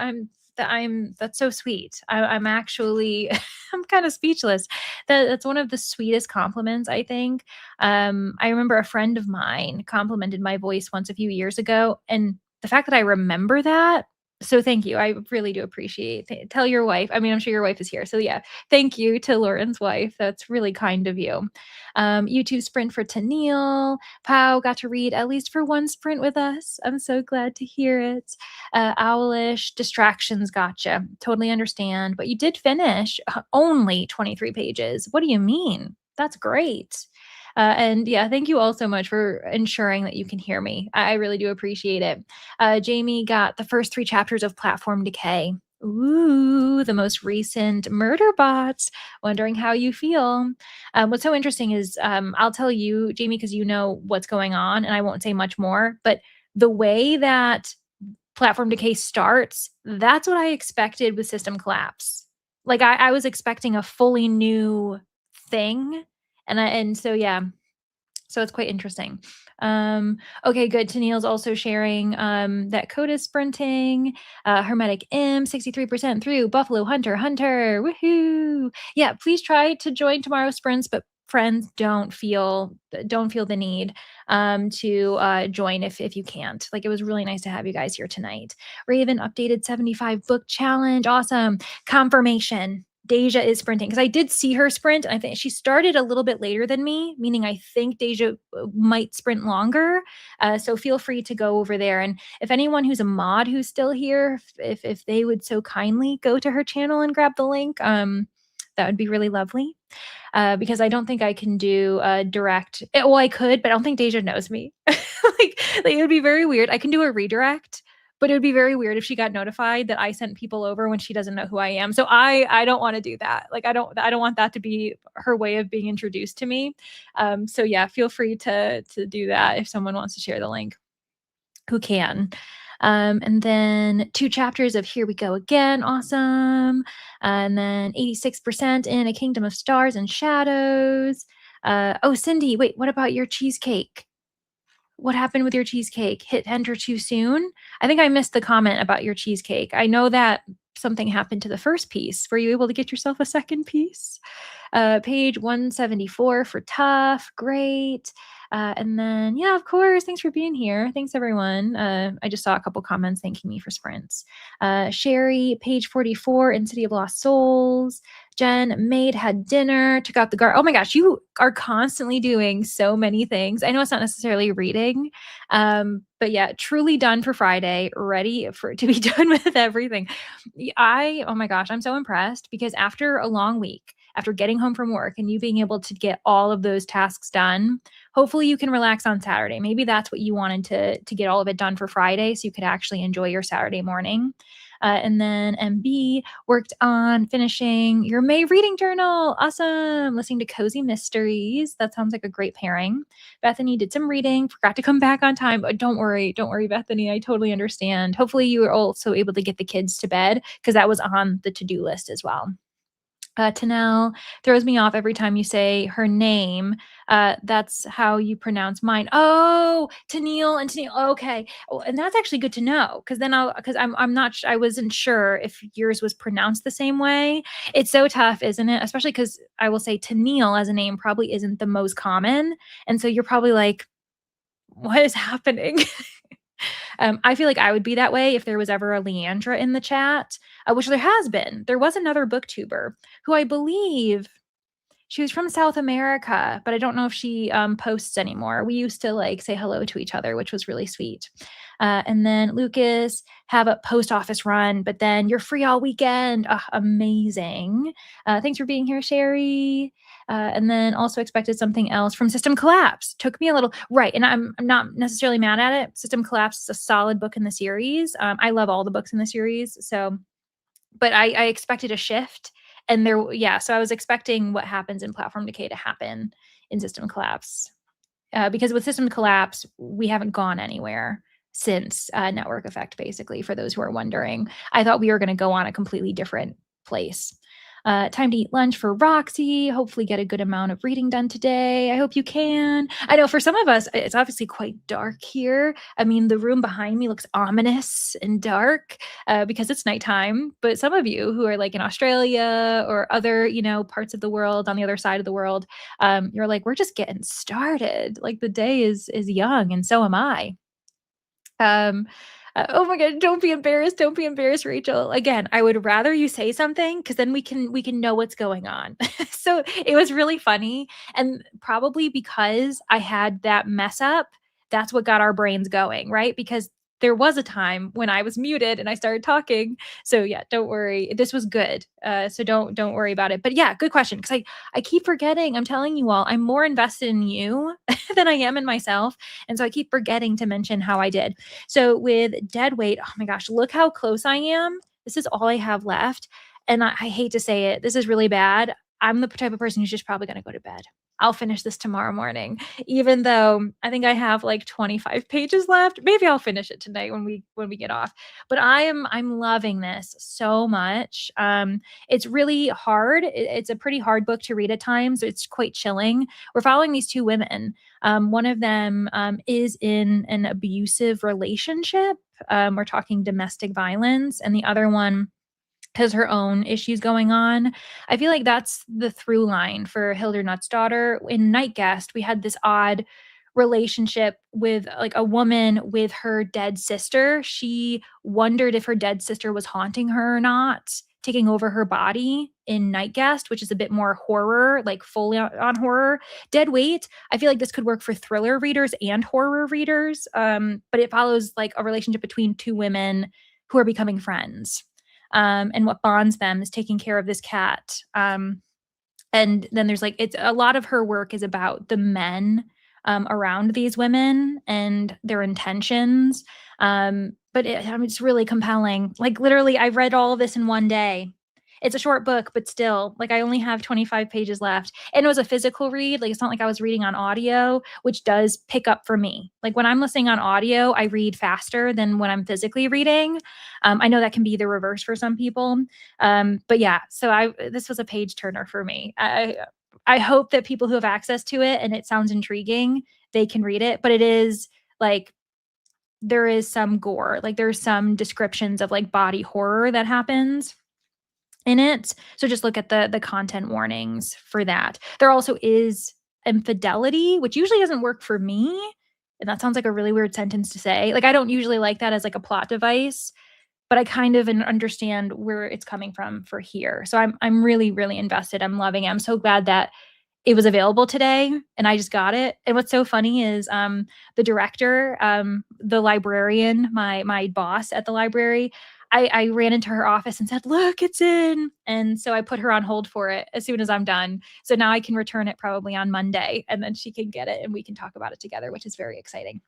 that's so sweet. I'm actually I'm kind of speechless. That's one of the sweetest compliments, I think. I remember a friend of mine complimented my voice once a few years ago, and the fact that I remember that, so thank you. I really do appreciate. Tell your wife. I mean, I'm sure your wife is here. So yeah, thank you to Lauren's wife. That's really kind of you. YouTube sprint for Tennille. Pow got to read at least for one sprint with us. I'm so glad to hear it. Owlish distractions gotcha. Totally understand. But you did finish only 23 pages. What do you mean? That's great. And yeah, thank you all so much for ensuring that you can hear me. I really do appreciate it. Jamie got the first 3 chapters of Platform Decay. Ooh, the most recent murder bots. Wondering how you feel. What's so interesting is I'll tell you, Jamie, because you know what's going on, and I won't say much more, but the way that Platform Decay starts, that's what I expected with System Collapse. Like I was expecting a fully new thing. And so yeah, so it's quite interesting. Okay, good. Tennille's also sharing that code is sprinting. Hermetic M, 63% through. Buffalo Hunter. Woohoo! Yeah, please try to join tomorrow's sprints, but friends, don't feel the need to join if you can't. Like, it was really nice to have you guys here tonight. Raven updated 75 book challenge. Awesome. Confirmation. Deja is sprinting because I did see her sprint. I think she started a little bit later than me, meaning I think Deja might sprint longer. So feel free to go over there. And if anyone who's a mod who's still here, if they would so kindly go to her channel and grab the link, that would be really lovely. Because I don't think I can do a direct. Well, I could, but I don't think Deja knows me. like it would be very weird. I can do a redirect, but it would be very weird if she got notified that I sent people over when she doesn't know who I am. So I don't want to do that. Like I don't want that to be her way of being introduced to me. So yeah, feel free to do that if someone wants to share the link. Who can? And then 2 chapters of Here We Go Again. Awesome. And then 86% in A Kingdom of Stars and Shadows. Oh, Cindy, wait, what about your cheesecake? What happened with your cheesecake? Hit enter too soon? I think I missed the comment about your cheesecake. I know that something happened to the first piece. Were you able to get yourself a second piece? Page 174 for tough. Great. And then, yeah, of course. Thanks for being here. Thanks, everyone. I just saw a couple comments thanking me for sprints. Sherry, page 44 in City of Lost Souls. Jen, maid had dinner, took out the guard. Oh my gosh, you are constantly doing so many things. I know it's not necessarily reading, but yeah, truly done for Friday, ready to be done with everything. Oh my gosh, I'm so impressed because after a long week, after getting home from work and you being able to get all of those tasks done, hopefully you can relax on Saturday. Maybe that's what you wanted to get all of it done for Friday so you could actually enjoy your Saturday morning. And then MB worked on finishing your May reading journal. Awesome. Listening to Cozy Mysteries. That sounds like a great pairing. Bethany did some reading, forgot to come back on time. But don't worry, Bethany. I totally understand. Hopefully, you were also able to get the kids to bed because that was on the to-do list as well. Tanel throws me off every time you say her name. That's how you pronounce mine. Oh, Tennille and Tennille. Okay, oh, and that's actually good to know because then I'm not I wasn't sure if yours was pronounced the same way. It's so tough, isn't it? Especially because I will say Tennille as a name probably isn't the most common, and so you're probably like, what is happening? I feel like I would be that way if there was ever a Leandra in the chat, which there has been. There was another booktuber who I believe she was from South America, but I don't know if she posts anymore. We used to like say hello to each other, which was really sweet. And then Lucas, have a post office run, but then you're free all weekend. Amazing. Thanks for being here, Sherry. And then also expected something else from System Collapse. Took me a little, right. And I'm not necessarily mad at it. System Collapse is a solid book in the series. I love all the books in the series. So, but I expected a shift. And so I was expecting what happens in Platform Decay to happen in System Collapse. Because with System Collapse, we haven't gone anywhere since Network Effect, basically, for those who are wondering. I thought we were going to go on a completely different place. Time to eat lunch for Roxy. Hopefully get a good amount of reading done today. I hope you can. I know for some of us, it's obviously quite dark here. I mean, the room behind me looks ominous and dark because it's nighttime. But some of you who are like in Australia or other, parts of the world, on the other side of the world, you're like, we're just getting started. Like the day is young, and so am I. Oh my God, don't be embarrassed. Don't be embarrassed, Rachel. Again, I would rather you say something because then we can know what's going on. So it was really funny. And probably because I had that mess up, that's what got our brains going, right? Because there was a time when I was muted and I started talking. So yeah, don't worry. This was good. So don't worry about it. But yeah, good question. Because I keep forgetting. I'm telling you all, I'm more invested in you than I am in myself. And so I keep forgetting to mention how I did. So with dead weight, oh my gosh, look how close I am. This is all I have left. And I hate to say it, this is really bad. I'm the type of person who's just probably going to go to bed. I'll finish this tomorrow morning, even though I think I have like 25 pages left. Maybe I'll finish it tonight when we get off. But I'm loving this so much. It's really hard. It's a pretty hard book to read at times. It's quite chilling. We're following these two women. One of them is in an abusive relationship. We're talking domestic violence, and the other one has her own issues going on. I feel like that's the through line for Hildernut's daughter. In Night Guest, we had this odd relationship with like a woman with her dead sister. She wondered if her dead sister was haunting her or not, taking over her body in Night Guest, which is a bit more horror, like fully on horror. Dead Weight, I feel like this could work for thriller readers and horror readers, but it follows like a relationship between two women who are becoming friends. And what bonds them is taking care of this cat. And then there's like, it's a lot of her work is about the men around these women and their intentions. But it's really compelling. Like literally, I read all of this in one day. It's a short book, but still, like I only have 25 pages left. And it was a physical read. Like it's not like I was reading on audio, which does pick up for me. Like when I'm listening on audio, I read faster than when I'm physically reading. I know that can be the reverse for some people. But yeah, so this was a page turner for me. I hope that people who have access to it and it sounds intriguing, they can read it. But it is like there is some gore, like there's some descriptions of like body horror that happens in it. So just look at the content warnings for that. There also is infidelity, which usually doesn't work for me. And that sounds like a really weird sentence to say. Like I don't usually like that as like a plot device, but I kind of understand where it's coming from for here. So I'm really, really invested. I'm loving it. I'm so glad that it was available today and I just got it. And what's so funny is the director, the librarian, my boss at the library, I ran into her office and said, look, it's in. And so I put her on hold for it as soon as I'm done. So now I can return it probably on Monday and then she can get it and we can talk about it together, which is very exciting.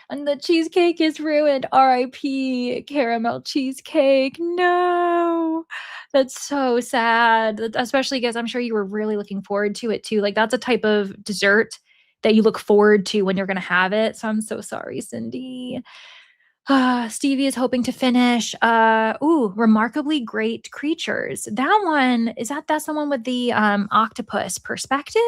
And the cheesecake is ruined. RIP caramel cheesecake. No. That's so sad. Especially because I'm sure you were really looking forward to it too. Like that's a type of dessert that you look forward to when you're going to have it. So I'm so sorry, Cindy. Stevie is hoping to finish. Remarkably Great Creatures. That one is that's the one with the octopus perspective.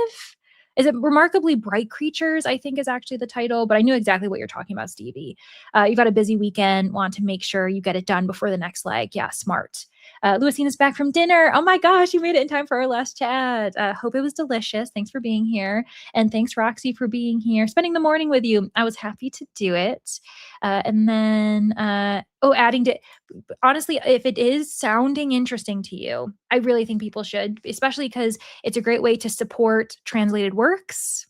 Is it Remarkably Bright Creatures? I think is actually the title, but I knew exactly what you're talking about, Stevie. You've got a busy weekend, want to make sure you get it done before the next leg. Yeah, smart. Louisina's back from dinner. Oh my gosh, you made it in time for our last chat. Hope it was delicious. Thanks for being here. And thanks, Roxy, for being here, spending the morning with you. I was happy to do it. And then, adding to, honestly, if it is sounding interesting to you, I really think people should, especially because it's a great way to support translated works.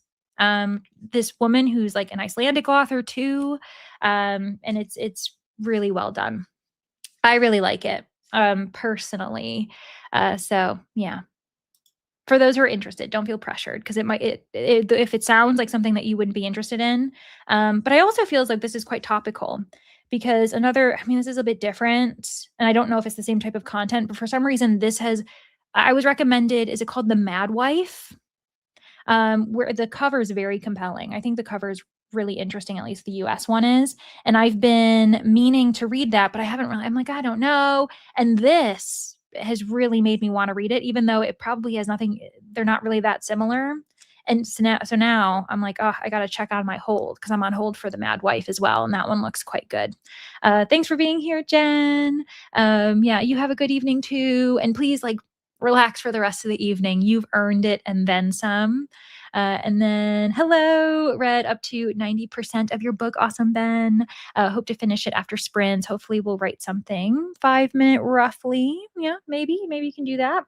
This woman who's like an Icelandic author too, and it's really well done. I really like it, personally. So yeah, for those who are interested, don't feel pressured because it might if it sounds like something that you wouldn't be interested in. But I also feel like this is quite topical because this is a bit different, and I don't know if it's the same type of content, but for some reason I was recommended. Is it called The Mad Wife? Where the cover is very compelling. I think the cover is really interesting, at least the US one is. And I've been meaning to read that, but I haven't really. I'm like, I don't know. And this has really made me want to read it, even though it probably has nothing, they're not really that similar. And so now I'm like, oh, I got to check on my hold because I'm on hold for The Mad Wife as well. And that one looks quite good. Thanks for being here, Jen. Yeah, you have a good evening too. And please, like, relax for the rest of the evening. You've earned it and then some. And then, hello, read up to 90% of your book. Awesome, Ben. Hope to finish it after sprints. Hopefully, we'll write something 5-minute roughly. Yeah, maybe you can do that.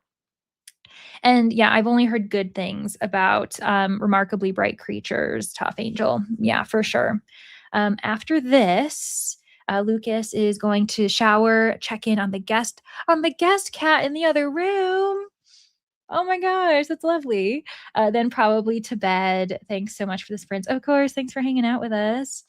And yeah, I've only heard good things about Remarkably Bright Creatures, Tough Angel. Yeah, for sure. After this, Lucas is going to shower, check in on the guest cat in the other room. Oh my gosh, that's lovely. Then probably to bed. Thanks so much for the sprints. Of course, thanks for hanging out with us.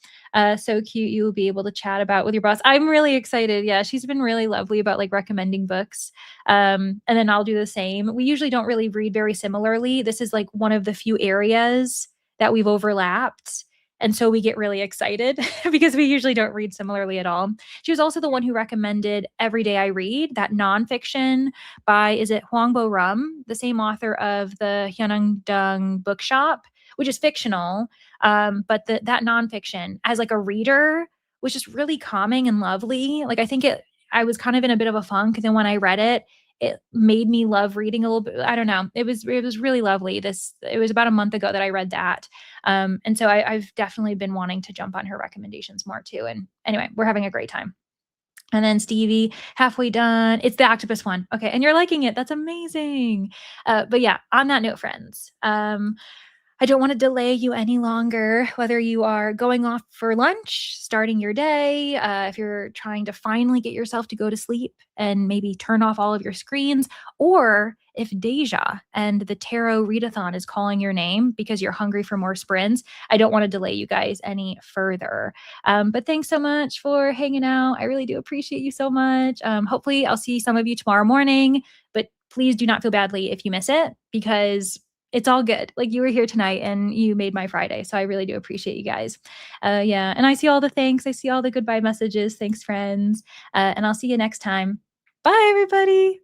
So cute. You will be able to chat about with your boss. I'm really excited. Yeah, she's been really lovely about like recommending books. And then I'll do the same. We usually don't really read very similarly. This is like one of the few areas that we've overlapped. And so we get really excited because we usually don't read similarly at all. She was also the one who recommended Every Day I Read, that nonfiction by, is it Huang Bo Rum, the same author of the Hyunang Bookshop, which is fictional, but that nonfiction as like a reader was just really calming and lovely. Like I was kind of in a bit of a funk, and then when I read it, it made me love reading a little bit. I don't know. It was really lovely. It was about a month ago that I read that, and so I've definitely been wanting to jump on her recommendations more too. And anyway, we're having a great time. And then Stevie, halfway done. It's the octopus one. Okay. And you're liking it. That's amazing. But yeah, on that note, friends, I don't want to delay you any longer, whether you are going off for lunch, starting your day, if you're trying to finally get yourself to go to sleep and maybe turn off all of your screens, or if Deja and the Tarot Readathon is calling your name because you're hungry for more sprints. I don't want to delay you guys any further. But thanks so much for hanging out. I really do appreciate you so much. Hopefully I'll see some of you tomorrow morning, but please do not feel badly if you miss it because it's all good. Like, you were here tonight and you made my Friday. So I really do appreciate you guys. Yeah. And I see all the thanks. I see all the goodbye messages. Thanks, friends. And I'll see you next time. Bye, everybody.